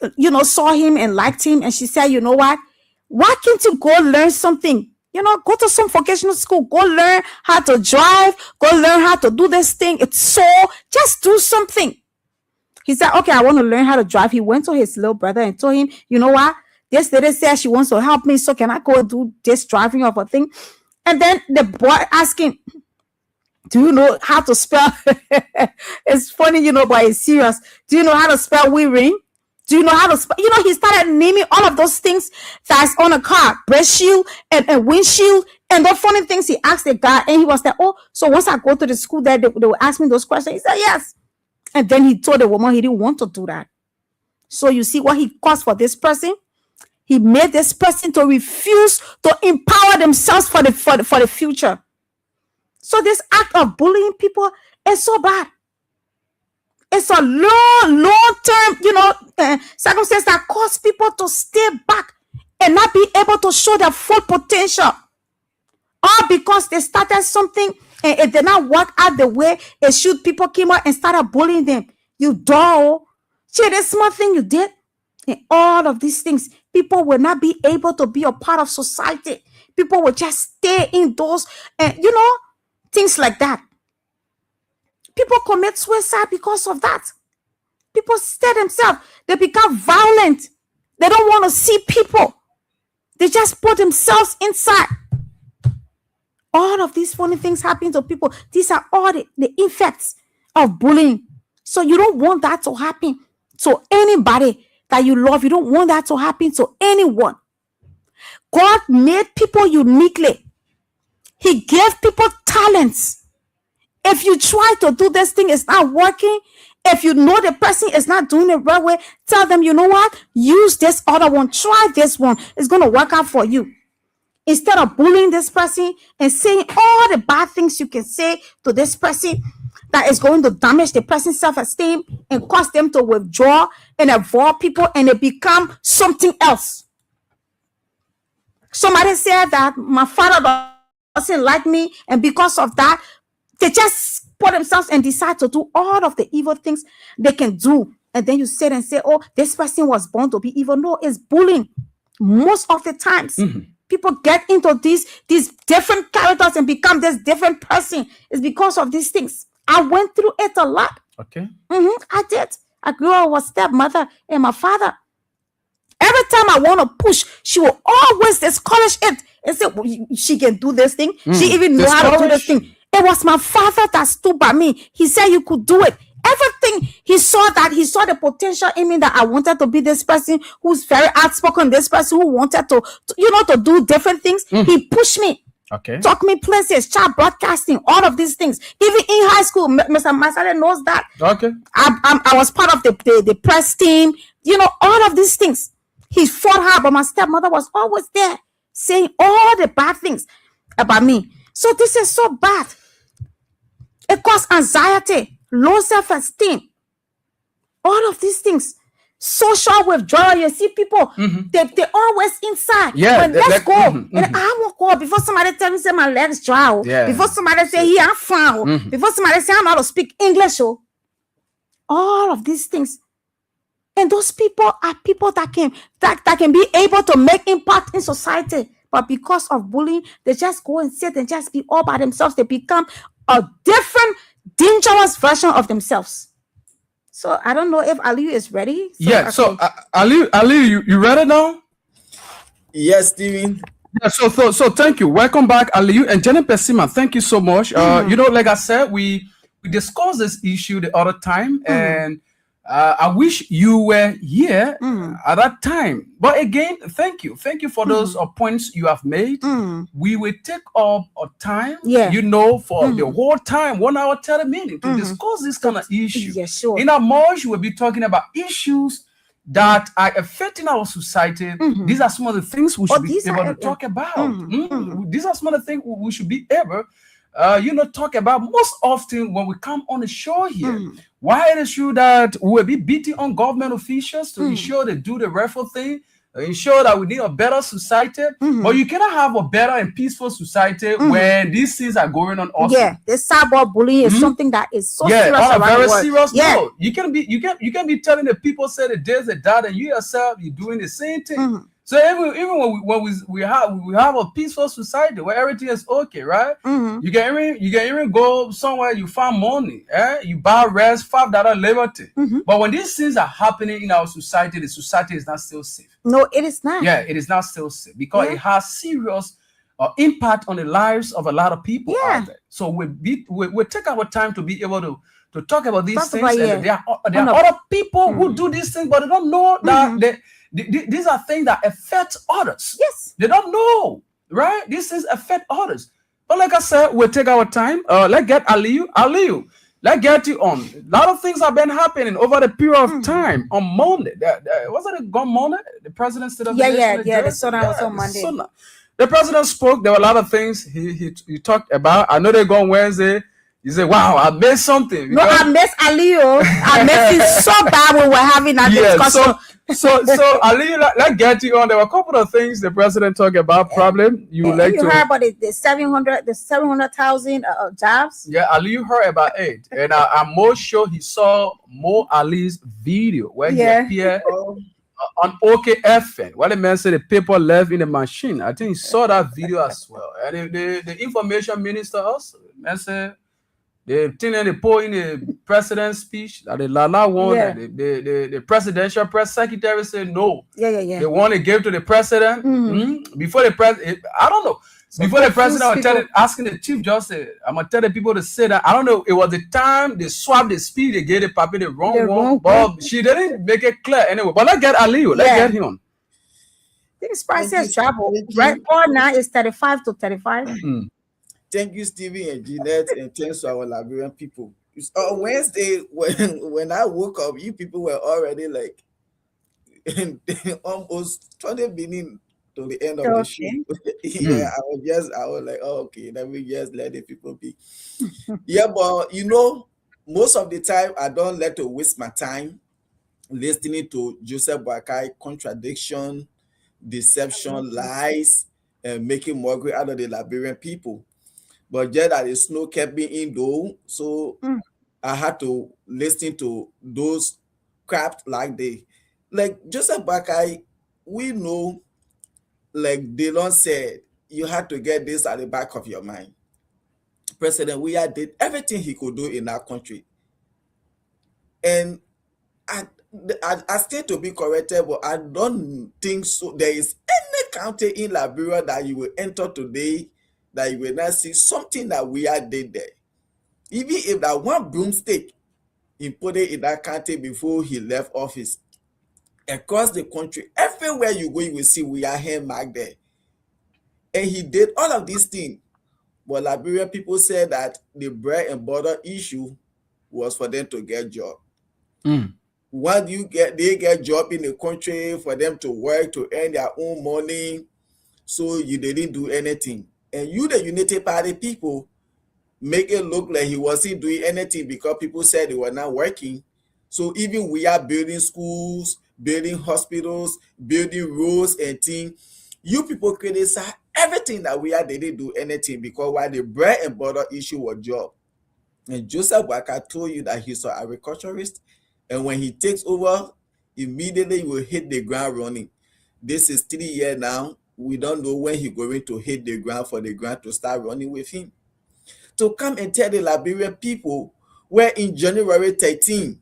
saw him and liked him. And she said, you know what? Why can't you go learn something? Go to some vocational school. Go learn how to drive. Go learn how to do this thing. Just do something. He said, okay, I want to learn how to drive. He went to his little brother and told him, you know what? This lady said she wants to help me. So can I go do this driving of a thing? And then the boy asked him, do you know how to spell? It's funny, but it's serious. Do you know how to spell we ring? Do you know how to spell? He started naming all of those things that's on a car, brake shield and windshield. And the funny things, he asked the guy, and he was like, oh, so once I go to the school there, they will ask me those questions. He said, yes. And then he told the woman he didn't want to do that. So you see what he caused for this person? He made this person to refuse to empower themselves for the future. So this act of bullying people is so bad. It's a long-term, circumstance that cause people to stay back and not be able to show their full potential. All because they started something and it did not work out the way it should. People came out and started bullying them. You dull. See this small thing you did? and all of these things, people will not be able to be a part of society. People will just stay indoors and, things like that. People commit suicide because of that. People stay themselves. They become violent. They don't want to see people. They just put themselves inside. All of these funny things happen to people. These are all the effects of bullying. So you don't want that to happen to anybody that you love. You don't want that to happen to anyone. God made people uniquely. He gave people talents. If you try to do this thing, it's not working. If you know the person is not doing it right way, tell them, you know what? Use this other one. Try this one. It's going to work out for you. Instead of bullying this person and saying all the bad things you can say to this person that is going to damage the person's self-esteem and cause them to withdraw and avoid people, and they become something else. Somebody said that my father doesn't like me, and because of that, they just put themselves and decide to do all of the evil things they can do. And then you sit and say, oh, this person was born to be evil. No, it's bullying. Most of the times, people get into these different characters and become this different person. It's because of these things. I went through it a lot. Okay. I did. I grew up with stepmother and my father. Every time I want to push, she will always discourage it and say, well, she can do this thing. She even know how to do this thing. It was my father that stood by me. He said you could do it. Everything, he saw the potential in me, that I wanted to be this person who's very outspoken, this person who wanted to do different things. He pushed me. Okay. Took me places, child broadcasting, all of these things. Even in high school, Mr. Masada knows that. Okay. I was part of the press team. All of these things. He fought hard, but my stepmother was always there saying all the bad things about me. So this is so bad. It causes anxiety, low self-esteem, all of these things. Social withdrawal. You see people, they always inside. Yeah, Let's go. And I won't go before somebody tell me say my legs dry. Yeah. Before somebody say I'm fine. Before somebody say I'm not to speak English. All of these things. And those people are people that can be able to make impact in society. But because of bullying, they just go and sit and just be all by themselves. They become a different, dangerous version of themselves. So I don't know if Ali is ready. So Ali, you ready now? Yes, Steven. Yeah, so thank you. Welcome back, Ali and Jenny Pesima. Thank you so much. Like I said, we discussed this issue the other time, and I wish you were here at that time. But again, thank you for those points you have made. We will take up a time, for the whole time, 1 hour, 30 minutes to discuss this kind of issue. Yeah, sure. In a March, we'll be talking about issues that are affecting our society. These are some of the things we should be able to talk about. These are some of the things we should be able talk about most often when we come on the show here. Why it is true that we'll be beating on government officials to ensure they do the rightful thing, ensure that we need a better society. But you cannot have a better and peaceful society when these things are going on also. Yeah, the cyber bullying is something that is so serious. On a very serious Yeah. note. You can be telling the people say the this, the that, and you yourself you're doing the same thing. So even when we have a peaceful society where everything is okay, right? You can even go somewhere, you find money, you buy rest, $5 liberty. But when these things are happening in our society, the society is not still safe. No, it is not. Yeah, it is not still safe because it has serious impact on the lives of a lot of people out there. So we take our time to be able to talk about these things. And there are other people who do these things, but they don't know that these are things that affect others. Yes. They don't know, right? These things affect others. But like I said, we'll take our time. Let's get Aliyu, let's get you on. A lot of things have been happening over the period of time. On Monday, was it on Monday? The president stood up. The Sunday was on Monday. The president spoke. There were a lot of things he talked about. I know they're going Wednesday. He said, wow, I missed something. No, I missed Aliyu. I missed it so bad when we were having that discussion. So Ali, let's get you on. There were a couple of things the president talked about. Problem you heard about the 700,000 jobs. Yeah, Ali, you heard about it, and I'm more sure he saw Mo Ali's video where he appeared on OKFN. What the man said, the paper left in the machine. I think he saw that video as well. And the information minister also, man said, the thing that they put in the president's speech, that the Lala one, Yeah. that the presidential press secretary said no. Yeah. They want to give to the president before the president. I don't know. Before the president was asking the chief justice, I'm gonna tell the people to say that. I don't know. It was the time they swapped the speech. They gave the papi the wrong one. But she didn't make it clear anyway. But let's get Aliyu. Let's get him. This price has travel. Right now is 35 to 35. Thank you, Stevie and Jeanette, and thanks to our Liberian people. On Wednesday, when I woke up, you people were already like almost 20 minutes to the end of the show. Yeah, I was like, oh, okay, let me just let the people be. Yeah, but most of the time I don't let to waste my time listening to Joseph Boakai contradiction, deception, lies, and making mockery out of the Liberian people. But just that the snow kept me in though, so I had to listen to those crap like Joseph Boakai. We know, like Dylan said, you had to get this at the back of your mind. President Weah did everything he could do in our country. And I still to be corrected, but I don't think so. There is any county in Liberia that you will enter today that you will not see something that Weah did there. Even if that one broomstick he put it in that county before he left office, across the country, everywhere you go, you will see Weah hand mark there. And he did all of these things. But Liberian people said that the bread and butter issue was for them to get job. Once they get job in the country for them to work to earn their own money, so you didn't do anything. And you, the Unity Party people, make it look like he wasn't doing anything because people said they were not working. So even we are building schools, building hospitals, building roads and things. You people criticize everything that we are didn't do anything because while the bread and butter issue was job. And Joseph Boakai told you that he's an agriculturist, and when he takes over, immediately he will hit the ground running. This is 3 years now. We don't know when he's going to hit the ground for the ground to start running with him. To come and tell the Liberian people where in January 13,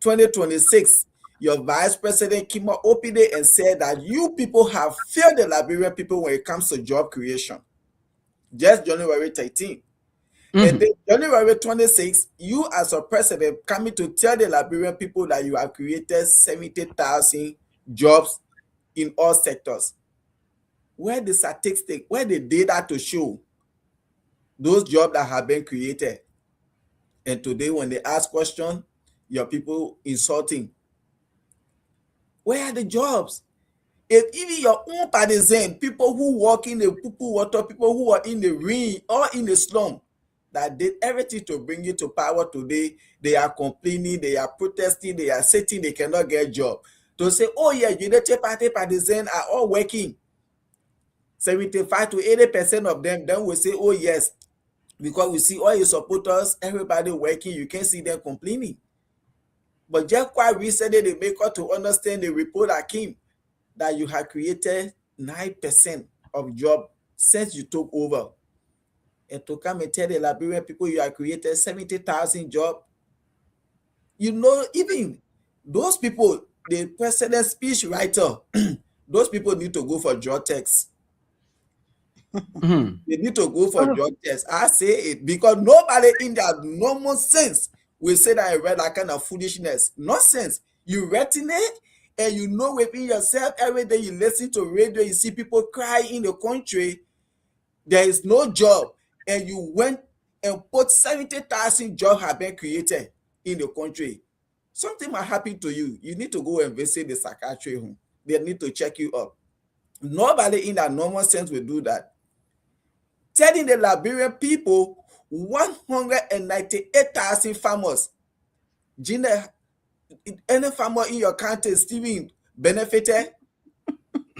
2026, your vice president came up openly and said that you people have failed the Liberian people when it comes to job creation. Just January 13. And then January 26, you as a president coming to tell the Liberian people that you have created 70,000 jobs in all sectors. Where the statistics, where the data to show those jobs that have been created? And today when they ask questions, your people insulting. Where are the jobs? If even your own partisan, people who walk in the poo water, people who are in the ring or in the slum, that did everything to bring you to power today, they are complaining, they are protesting, they are sitting, they cannot get job. To say, oh yeah, Unity Party partisan are all working. 75 to 80% of them, then we say, oh yes, because we see all your supporters, everybody working, you can see them complaining. But just quite recently, they make us to understand the report that came that you have created 9% of job since you took over. And to come and tell the Liberian people you have created 70,000 jobs. You know, even those people, the president's speech writer, those people need to go for drug tests. They need to go for drug tests. I say it because nobody in their normal sense will say that I read that kind of foolishness. Nonsense. You writing it and you know within yourself every day you listen to radio, you see people cry in the country. There is no job. And you went and put 70,000 jobs have been created in the country. Something might happen to you. You need to go and visit the psychiatry home. They need to check you up. Nobody in that normal sense will do that. Telling the Liberian people 198,000 farmers. Gina, any farmer in your country, Stephen, benefited?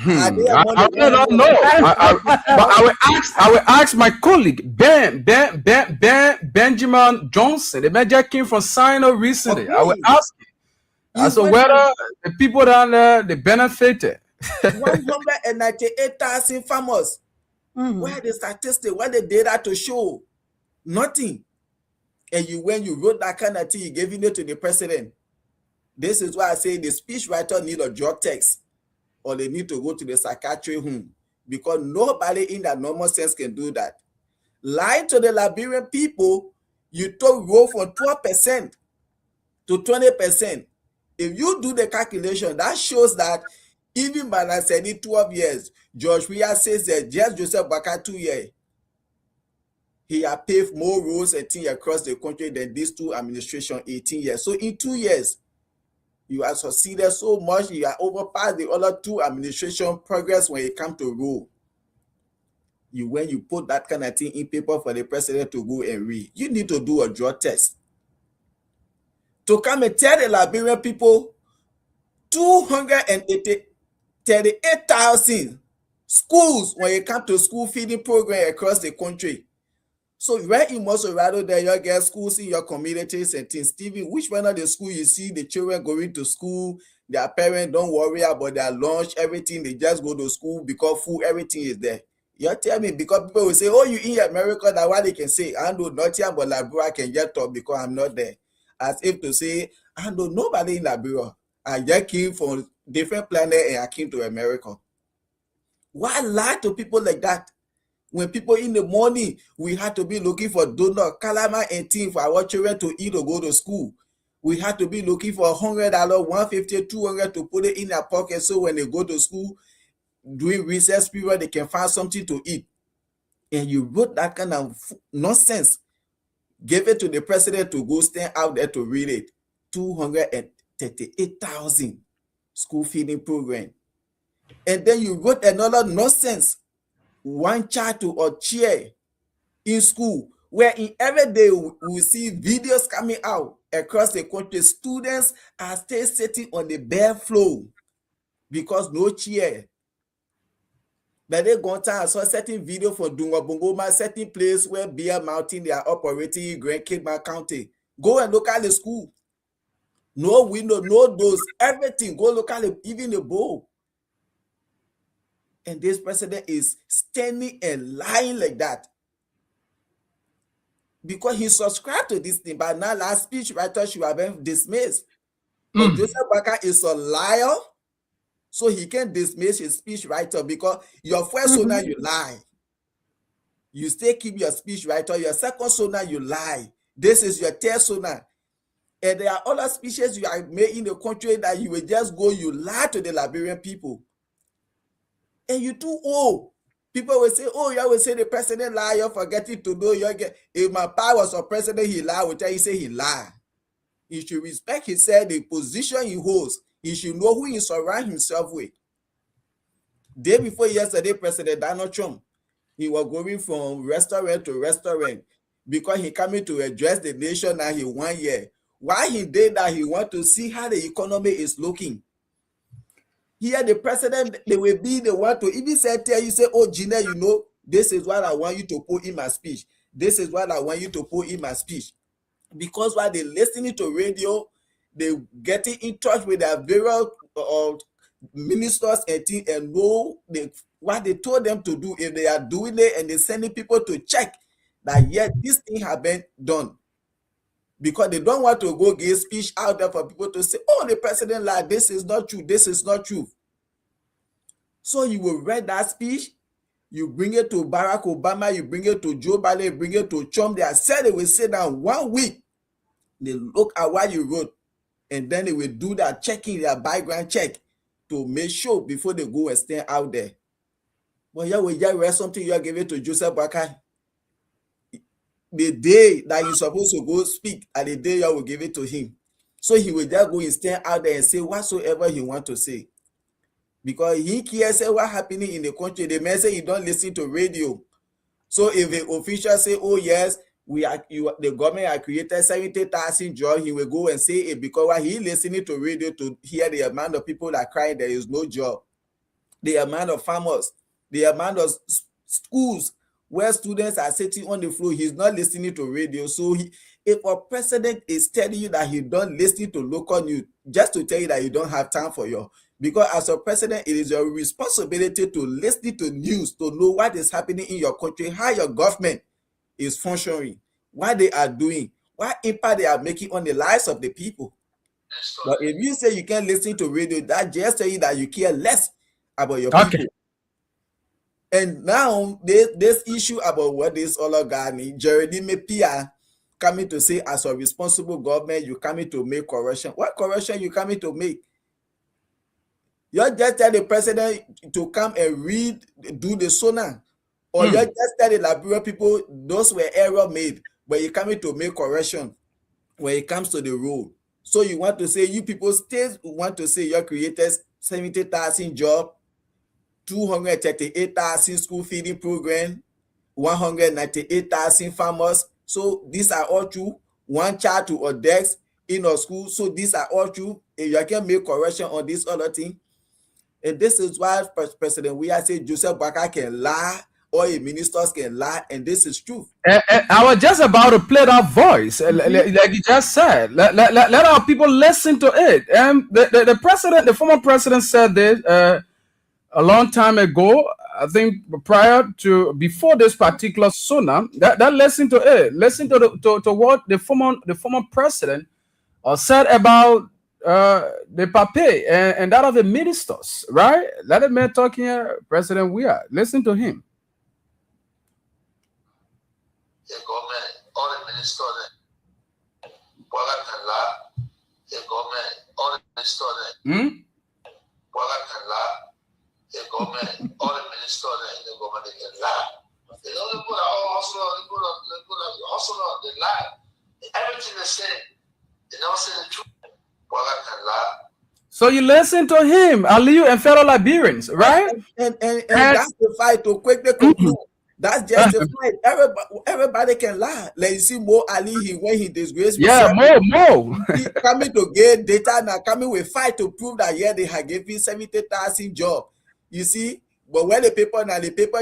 I don't know. I will ask my colleague Benjamin Johnson. The man just came from Sino recently. Okay. I will ask him. So whether the people down there, they benefited. 198,000 farmers. Where the statistics, where the data to show? Nothing. And when you wrote that kind of thing, you gave it to the president. This is why I say the speechwriter need a drug test, or they need to go to the psychiatry home, because nobody in that normal sense can do that. Lying to the Liberian people, you took grow from 12% to 20%. If you do the calculation, that shows that even by I said 12 years, George Weah says that just Joseph Baka 2 years, he has paved more roads and things across the country than these two administrations 18 years. So in 2 years, you have succeeded so much, you have overpassed the other two administration progress when it comes to road. When you put that kind of thing in paper for the president to go and read, you need to do a drug test. To come and tell the Liberian people 238,000 schools when it comes to school feeding program across the country. So where in Mosorado there you get schools in your communities and things. Stephen, which one of the school you see the children going to school, their parents don't worry about their lunch, everything, they just go to school because food, everything is there. You tell me, because people will say, oh, you in America, that what they can say, I know nothing about Liberia, I can just talk because I'm not there. As if to say, I know nobody in Liberia. I just came from different planet and I came to America. Why lie to people like that? When people in the morning, we had to be looking for donut, calama and things for our children to eat or go to school. We had to be looking for $100, $150, $200 to put it in their pocket so when they go to school, during recess period, they can find something to eat. And you wrote that kind of nonsense, gave it to the president to go stand out there to read it. 238,000 school feeding program. And then you wrote another nonsense, one child to a chair in school, where in every day we see videos coming out across the country. Students are still sitting on the bare floor because no chair. But they gone time, I saw certain video for Dunga Bongoma, certain place where Beer Mountain they are operating in Grand Cape County. Go and look at the school. No window, no doors, everything. Go look at it, even the bowl. And this president is standing and lying like that. Because he subscribed to this thing, but now last speech writer should have been dismissed. But Joseph Baka is a liar, so he can dismiss his speech writer because your first sona you lie. You still keep your speech writer, your second sona you lie. This is your third sona. And there are other speeches you have made in the country that you will just go, you lie to the Liberian people. And you too old. People will say, oh, you will say the president lie, you're forgetting to know. If my pa was a president, he lie, will tell you, say he lie. He should respect himself, the position he holds. He should know who he surround himself with. Day before yesterday, President Donald Trump, he was going from restaurant to restaurant because he coming to address the nation now he 1 year. Why he did that, he want to see how the economy is looking. Here, the president, they will be the one to even tell you, say, oh, Gina, you know, this is what I want you to put in my speech. This is what I want you to put in my speech. Because while they listening to radio, they getting in touch with their various ministers and things and know what they told them to do. If they are doing it and they sending people to check that, yes, this thing have been done. Because they don't want to go give speech out there for people to say, oh, the president lied, this is not true, this is not true. So you will read that speech, you bring it to Barack Obama, you bring it to Joe Biden, you bring it to Trump. They said they will sit down 1 week, they look at what you wrote, and then they will do that checking, their background check to make sure before they go and stand out there. But yeah, we just read something, you give it to Joseph Baka. The day that he's supposed to go speak, and the day you will give it to him. So he will just go and stand out there and say whatsoever he want to say. Because he cares say what happening in the country. The man say he don't listen to radio. So if the official say, oh yes, the government has created 70,000 jobs, he will go and say it because while he listening to radio to hear the amount of people that crying there is no job, the amount of farmers, the amount of schools where students are sitting on the floor, he's not listening to radio. So if a president is telling you that he don't listen to local news, just to tell you that you don't have time for your, because as a president, it is your responsibility to listen to news, to know what is happening in your country, how your government is functioning, what they are doing, what impact they are making on the lives of the people. But if you say you can't listen to radio, that just tell you that you care less about your people. And now this issue about what this oligarchy, Jeremy Mepia coming to say as a responsible government, you coming to make correction. What correction you coming to make? You just tell the president to come and do the sonar. Or you just tell the Liberia people those were error made, but you coming to make correction when it comes to the rule. So you want to say, you people still want to say you created 70,000 jobs, 238,000 school feeding program, 198,000 farmers. So these are all true. One child to a desk in a school. So these are all true. If you can make correction on this other thing. And this is why President we are saying Joseph Baka can lie, or ministers can lie, and this is true. I was just about to play that voice, like you just said. Let our people listen to it. The president, the former president, said this a long time ago. I think before this particular sonar. That listen to it. Listen to what the former president said about the pape and that of the ministers. Right? Let the man talk here, President. We are listen to him. The government, all the ministers, Bola Kanla, the government, all the ministers, Bola Kanla, the government, all the ministers in the government, they can lie. They don't put also they lie. Everything they say, they don't say the truth. Bola Kanla. So you listen to him, Aliyu and fellow Liberians, right? And that's the fight to quickly conclude. That's just the fight. Everybody can lie. Like you see Mo Ali, when he disgraced Mo. He coming to get data now, coming with fight to prove that they have given 70,000 jobs. You see, but when the paper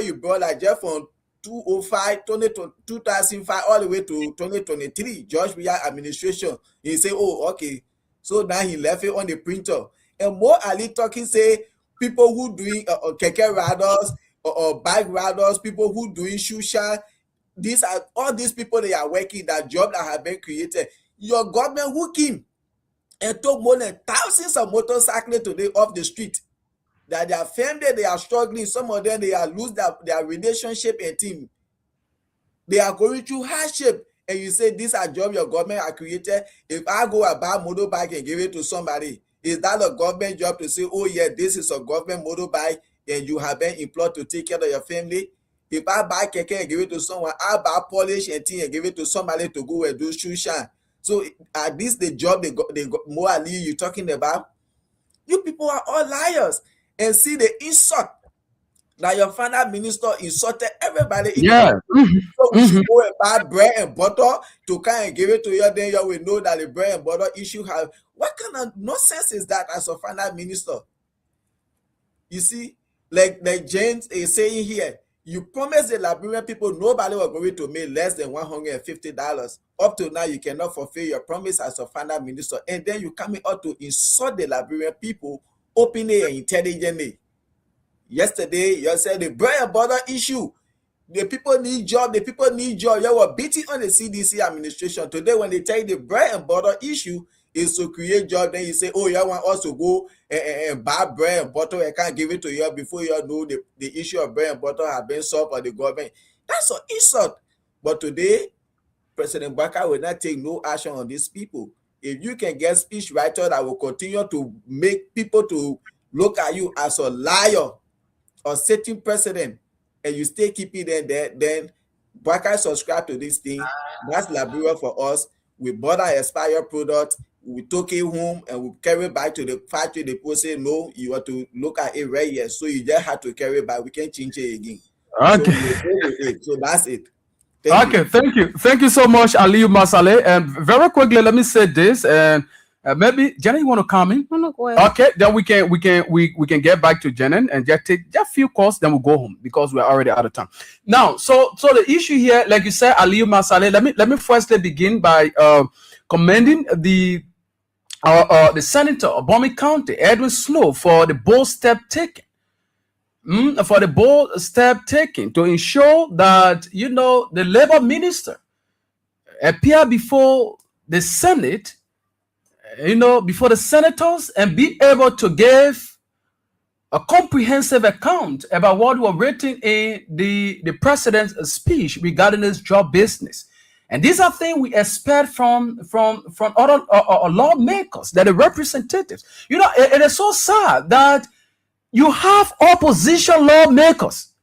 you brought like just from 2005 all the way to 2023, George Weah administration, he say, oh, okay. So now he left it on the printer. And Mo Ali talking say people who doing keke riders, or bike riders, people who doing shusha, these are all these people they are working, that job that have been created. Your government who came and took more than thousands of motorcycles today off the street, that their family they are struggling, some of them they are lose their relationship and team. They are going through hardship, and you say these are jobs your government are created. If I go and buy a motorbike and give it to somebody, is that a government job to say, oh yeah, this is a government motorbike and you have been employed to take care of your family? If I buy keke and give it to someone, I buy polish and tea and give it to somebody to go and do shoe shine. So are this the job they got Mo Ali you talking about? You people are all liars. And see the insult that your finance minister insulted everybody in the So we should go and buy bread and butter to come and give it to you, then you will know that the bread and butter issue have. What kind of nonsense is that as a finance minister? You see, like James is saying here, you promised the Liberian people nobody was going to make less than $150. Up to now, you cannot fulfill your promise as a finance minister, and then you coming out to insult the Liberian people openly and intelligently. Yesterday, you said the bread and butter issue. The people need job. The people need job. You were beating on the CDC administration. Today, when they tell you the bread and butter issue is to create job, then you say, oh, you want us to go and buy bread and butter. I can't give it to you before you know the issue of bread and butter has been solved by the government. That's an insult. But today, President Baka will not take no action on these people. If you can get speech writer that will continue to make people to look at you as a liar or sitting president, and you stay keeping them there, then Baka subscribe to this thing. That's Liberia for us. We bought our expired product, we took it home, and we carry it back to the factory. The people say, no, you have to look at it right here. So you just have to carry it back. We can't change it again. Okay. So that's it. Thank you so much, Aliyu Masale. And very quickly, let me say this. And Maybe Janet, you want to come in? No, go ahead. Okay, then we can get back to Janet and just take just a few calls, then we'll go home because we're already out of time. Now, so the issue here, like you said, Aliyu Masale, let me firstly begin by commending the senator of Bomi County, Edwin Snow, for the bold step taken. To ensure that the labor minister appear before the Senate, before the senators, and be able to give a comprehensive account about what was written in the president's speech regarding this job business. And these are things we expect from other lawmakers, that are representatives. It is so sad that you have opposition lawmakers,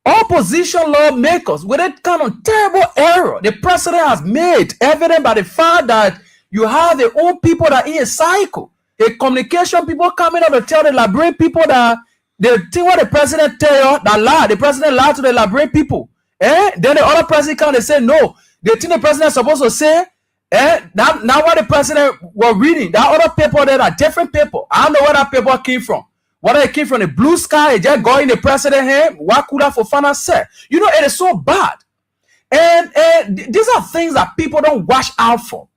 opposition lawmakers with that kind of terrible error the president has made, evident by the fact that you have their own people that are in a cycle. The communication people coming up to tell the librarian people that they think what the president tell you, that lie. The president lied to the librarian people. Then the other president come and say no. They think the president is supposed to say, now what the president was reading, that other paper there, that different paper. I don't know where that paper came from. Whether it came from the blue sky, it just going in the president hand, what could have Fofana said? It is so bad. And these are things that people don't watch out for.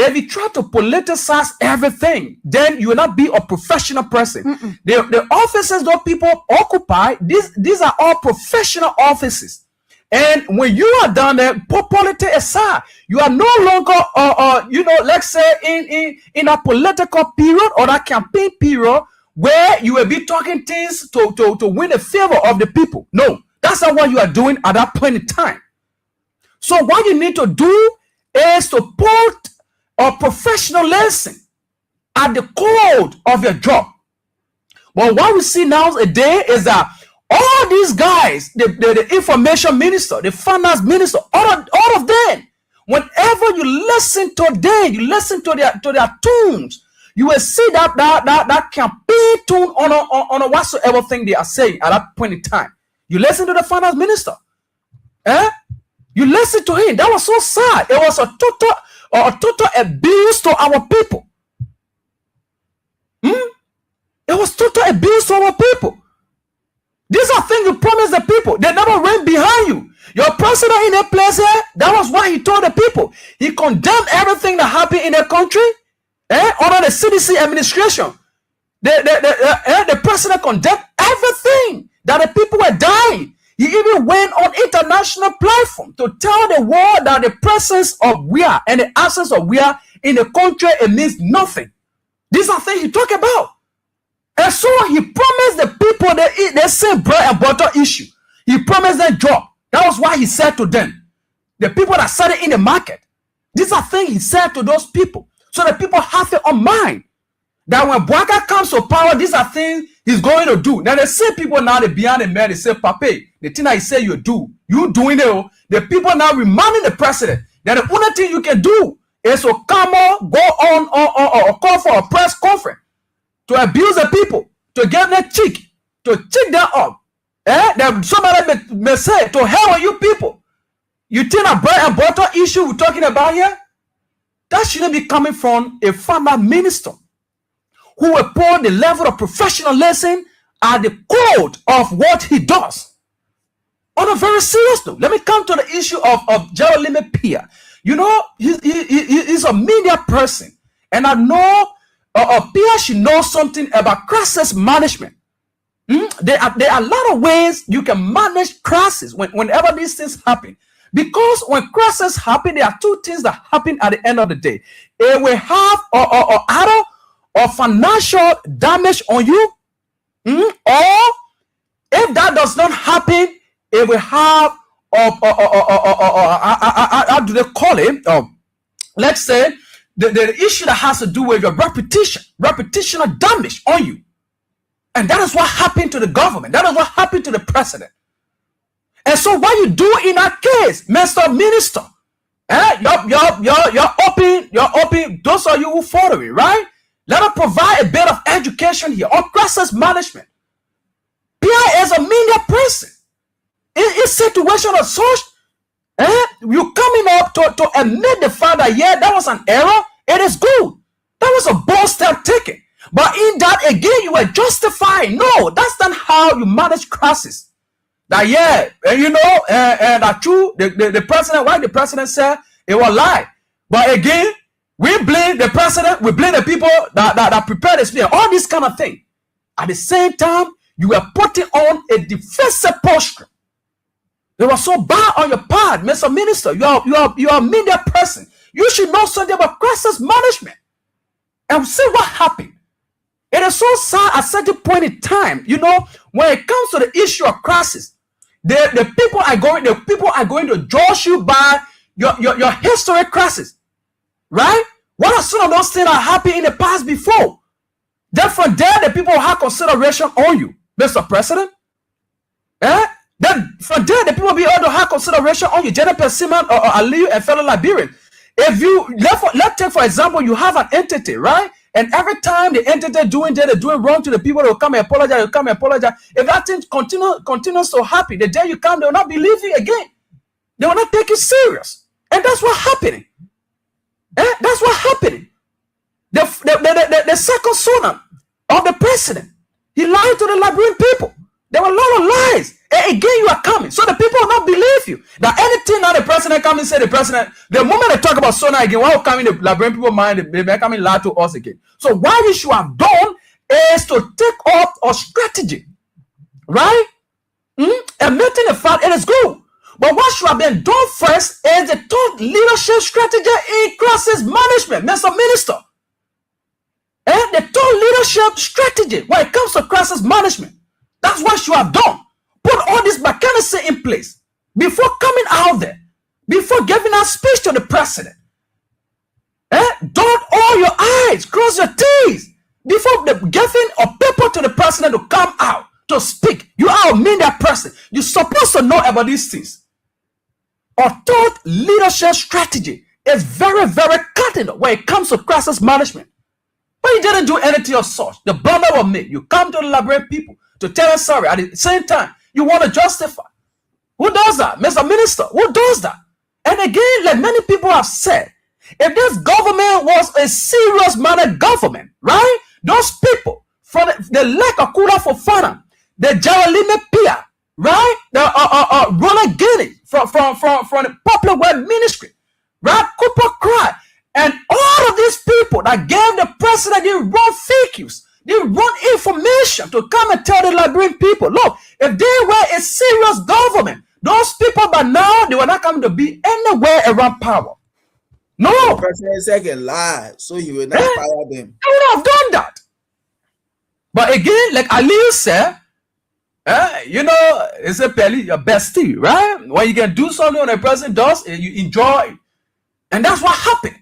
If you try to politicize everything, then you will not be a professional person. The offices that people occupy, these are all professional offices. And when you are done there, politics aside, you are no longer, let's say in a political period or that campaign period where you will be talking things to win the favor of the people. No, that's not what you are doing at that point in time. So what you need to do is to put a professionalism at the core of your job. But what we see nowadays is that all these guys, the information minister, the finance minister, all of them, whenever you listen to them, you listen to their tunes, you will see that campaign tune on a whatsoever thing they are saying at that point in time. You listen to the finance minister, you listen to him. That was so sad. It was a total abuse to our people. It was total abuse to our people. These are things you promise the people. They never ran behind you. Your president in a place here, that was what he told the people. He condemned everything that happened in the country, under the CDC administration. The president condemned everything, that the people were dying. He even went on international platform to tell the world that the presence of we are and the absence of we are in the country, it means nothing. These are things he talk about. And so he promised the people the same bread and butter issue. He promised them job. That was why he said to them, the people that started in the market. These are things he said to those people. So the people have it on mind that when Bwaka comes to power, these are things he's going to do. Now, the same people now, they behind the man, they say, Pape, the thing I say you do, you doing it. The people now reminding the president that the only thing you can do is to come on, go on or call for a press conference to abuse the people, to get them cheek, to check them up. Then somebody may say, to hell with you people. You think a bread and butter issue we're talking about here? That shouldn't be coming from a former minister who will put the level of professionalism at the core of what he does. On a very serious note, let me come to the issue of Jeremy Pia. He's a media person, and I know Pia should know something about crisis management. There are a lot of ways you can manage crisis whenever these things happen. Because when crisis happen, there are two things that happen at the end of the day. It will have either or financial damage on you, or if that does not happen, it will have how do they call it? Let's say the issue that has to do with your reputational damage on you. And that is what happened to the government. That is what happened to the president. And so what you do in that case, Mr. Minister, you're open, those are you who follow it, right? Let us provide a bit of education here on crisis management. Pierre is a media person. In situation of such, you coming up to admit the fact that, yeah, that was an error. It is good. That was a bold step taken. But in that, again, you were justifying. No, that's not how you manage crisis. That, yeah, and you know, and that true, the president, why the president said it was a lie. But again, we blame the president, we blame the people that prepared this meal, all this kind of thing. At the same time, you were putting on a defensive posture. It was so bad on your part, Mr. Minister. You are a media person. You should know something about crisis management. And see what happened. It is so sad at certain point in time, you know, when it comes to the issue of crisis, the people are going to judge you by your historic crisis, right? What are some of those things that happened in the past before? Then from there, the people have consideration on you, Mr. President. Then from there, the people will be able to have consideration on you, Jennifer Simon or Aliyu and fellow Liberians. If you let's take for example, you have an entity, right? And every time the entity they're doing wrong to the people, they will come and apologize. If that thing continues to happen, the day you come, they will not believe you again. They will not take you serious, and that's what's happening. That's what's happening. The second son of the president, he lied to the Liberian people. There were a lot of lies. And again, you are coming. So the people will not believe you. That anything that the president come and say, the president, the moment they talk about Sona again, what will come in the Liberian people mind, they may come and lie to us again. So what you should have done is to take up a strategy, right? Admitting the fact it is good. But what should have been done first is the thought leadership strategy in crisis management, Mr. Minister. And the thought leadership strategy when it comes to crisis management. That's what you have done. Put all this mechanism in place before coming out there, before giving a speech to the president. Dot all your I's, cross your T's before giving a paper to the president to come out to speak. You are a media person. You're supposed to know about these things. A thought leadership strategy is very, very cardinal when it comes to crisis management. But you didn't do anything of such. The blunder was made. You come to the Liberian people to tell us sorry. At the same time, you want to justify. Who does that? Mr. Minister, who does that? And again, like many people have said, if this government was a serious minded government, right? Those people from the Lake of Kula for Fana, the Jaralime Pia, right? The Ronald Guinea from the Popular Word Ministry, right? Cooper Cry, and all of these people that gave the president the wrong figures, the wrong information to come and tell the Liberian people, look, if they were a serious government, those people by now, they were not coming to be anywhere around power. No. The president second lie, so he will not fire them. They would have done that. But again, like Aliyu said, you know, it's a Peli, your bestie, right? When you can do something when a president does, you enjoy it. And that's what happened.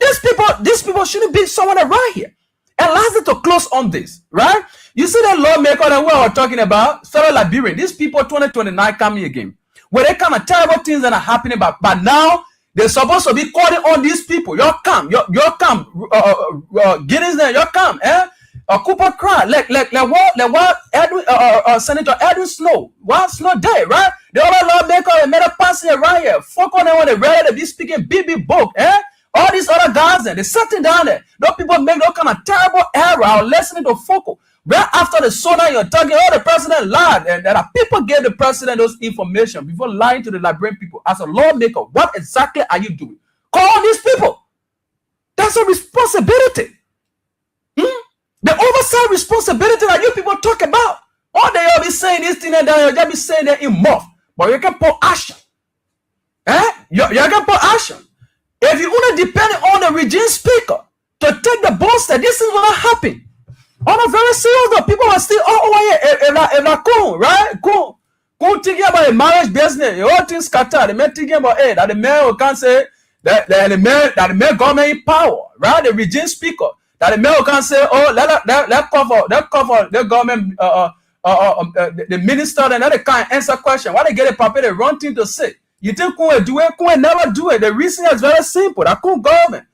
These people shouldn't be someone around here. And lastly, to close on this, right? You see the lawmaker that we are talking about, fellow Liberian, these people 2029 coming again. Where they kind of terrible things that are happening, but now they're supposed to be calling on these people. You're come, Guinness there, you're come, Cooper Cry, like what Edwin, Senator Edwin Snow, Snow Day, right? The other lawmaker made a passing around here. Fuck on them when they ready to be speaking BB book, all these other guys there, they're sitting down there. Those people make no kind of terrible error or listening to Foco. Right after the soda, you're talking, the president lied. And there are people gave the president those information before lying to the Liberian people. As a lawmaker, what exactly are you doing? Call these people. That's a responsibility. The oversight responsibility that you people talk about. All they will be saying this thing and that, you'll just be saying that in mouth. But you can put action. You can put action. If you want to depend on the regime speaker to take the bolster, this is what happen. On a very serious note, people are still cool, right? Cool thinking about a marriage business. The whole thing scattered. The man thinking about that the man can say that the man government in power, right? The regime speaker. That the man can say, oh, let cover the government, the minister, and they can't answer question. Why they get a paper, the wrong thing to say. You think Kun do it? Kun never do it. The reason is very simple. That Kun government.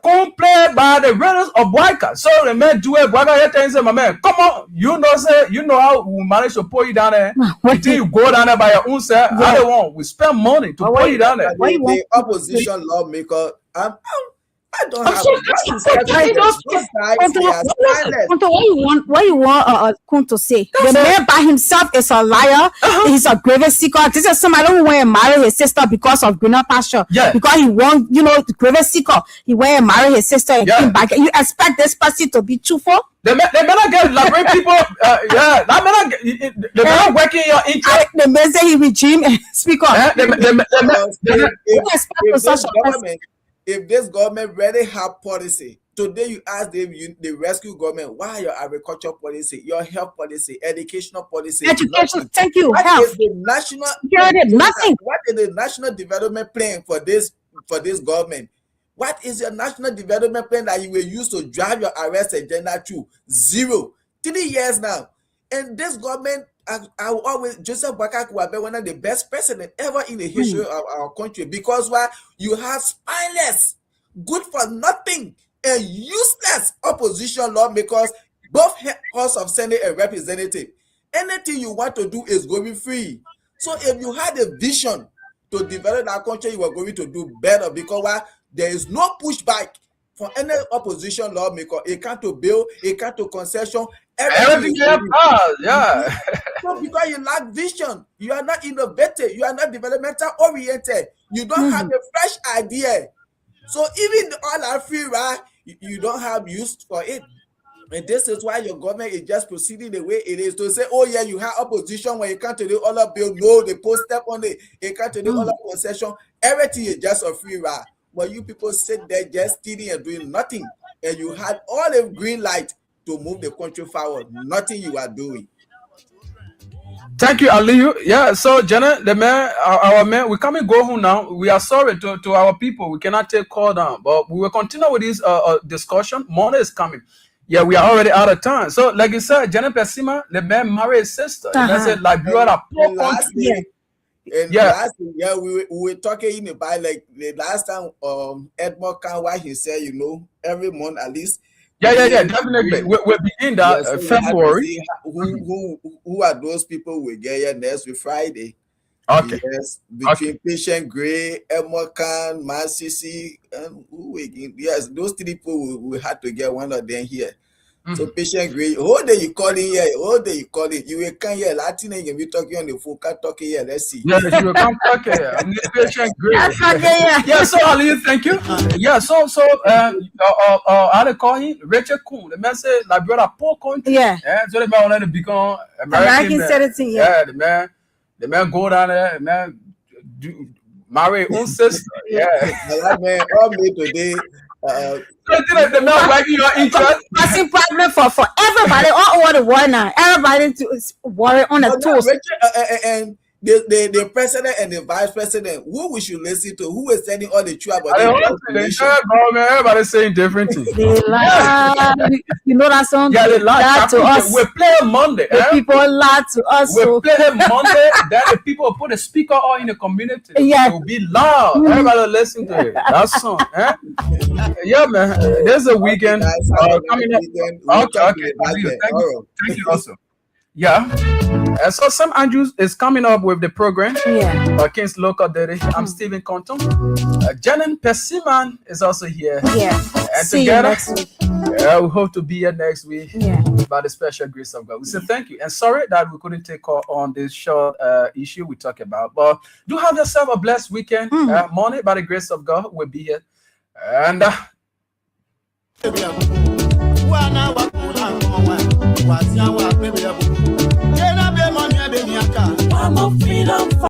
Kun play by the rules of Boyka. So the man do it. Boyka say, my man, come on. You know how we manage to pull you down there. You think you go down there by your own self? Yeah. I don't want. We spend money to pull you down there. The opposition lawmaker, I'm I don't have what is evidence. Those guys, they are silent. What you want Kunto say? The man by himself is a liar. He's a grievance seeker. This is somebody who went and married his sister because of greener pasture. Yeah. Because he won, the grievance seeker. He went and married his sister and came back. You expect this person to be truthful? They better get elaborate people. They better work in your interest. The man say he regime speaker. If this government really have policy, today you ask them, the rescue government, why your agriculture policy, your health policy, educational policy, education, thank you. What is the national nothing? What is the national development plan for this government? What is your national development plan that you will use to drive your arrest agenda to? Zero. 3 years now. And this government, I always, Joseph Boakai will be one of the best presidents ever in the history of our country, because why? You have spineless, good for nothing, and useless opposition lawmakers, both House of Senate and Representative. Anything you want to do is going free. So if you had a vision to develop our country, you are going to do better, because why? There is no pushback for any opposition lawmaker. It can't to bill, it can't to concession. Everything yeah. So because you lack vision, you are not innovative, you are not developmental oriented, you don't have a fresh idea. So even all our free, right? You don't have use for it. And this is why your government is just proceeding the way it is, to say, oh yeah, you have opposition when you can't do all the bill. No, they post step on it. You can't do all the concession. Everything is just a free ride. But you people sit there just stealing and doing nothing. And you had all the green light to move the country forward. Nothing you are doing. Thank you, Aliyu. Yeah, so Jenna, the man, our man, we can't go home now. We are sorry to our people. We cannot take call down, but we will continue with this discussion. Morning is coming. Yeah, we are already out of time. So, like you said, Jenna Pesima, the man married his sister. He said, like, you are a poor country. Last year, we were talking about, like, the last time Edmond Kanwa, he said, every month at least. Yeah, definitely. We'll begin that February. Who are those people we get here next week Friday? Okay. Yes, between Patient Gray, Edmond Khan, Masisi, and who again? Yes, those 3 people we had to get one of them here. So Patient Gray, day you calling here, day you calling. You will come here, Latin, and you be talking on the phone, can't talk here. Let's see. Yeah, you will come talk here. I'm Patient Gray. Yeah, so Ali, thank you. Yeah, so I call him Rachel Kuhn. The man said, like, brother, poor country. Yeah. So the man wanted to become American citizen. Yeah, the man go down there, the man marry his own sister. Yeah. Man, all me today. The man working your interest. Passing problem for everybody all over the world now. Everybody to worry on the toast. And the president and the vice president, who we should listen to, who is telling all the truth about everybody saying different things. They lie. You know that song? Yeah, they lie to us. We play Monday. The people lie to us. We play Monday. Then the people put a speaker on in the community. Yeah. It will be loud. Everybody listen to it. That song. Yeah, man. There's a weekend coming up. Okay. Thank you also. Yeah. So Sam Andrews is coming up with the program. Yeah. King's Local Daddy. I'm Stephen Compton. Janen Pesiman is also here. Yeah. And see together, you next week. We hope to be here next week. Yeah. By the special grace of God. We say thank you. And sorry that we couldn't take on this short issue we talk about. But do have yourself a blessed weekend. Morning, by the grace of God, we'll be here. And I'm a freedom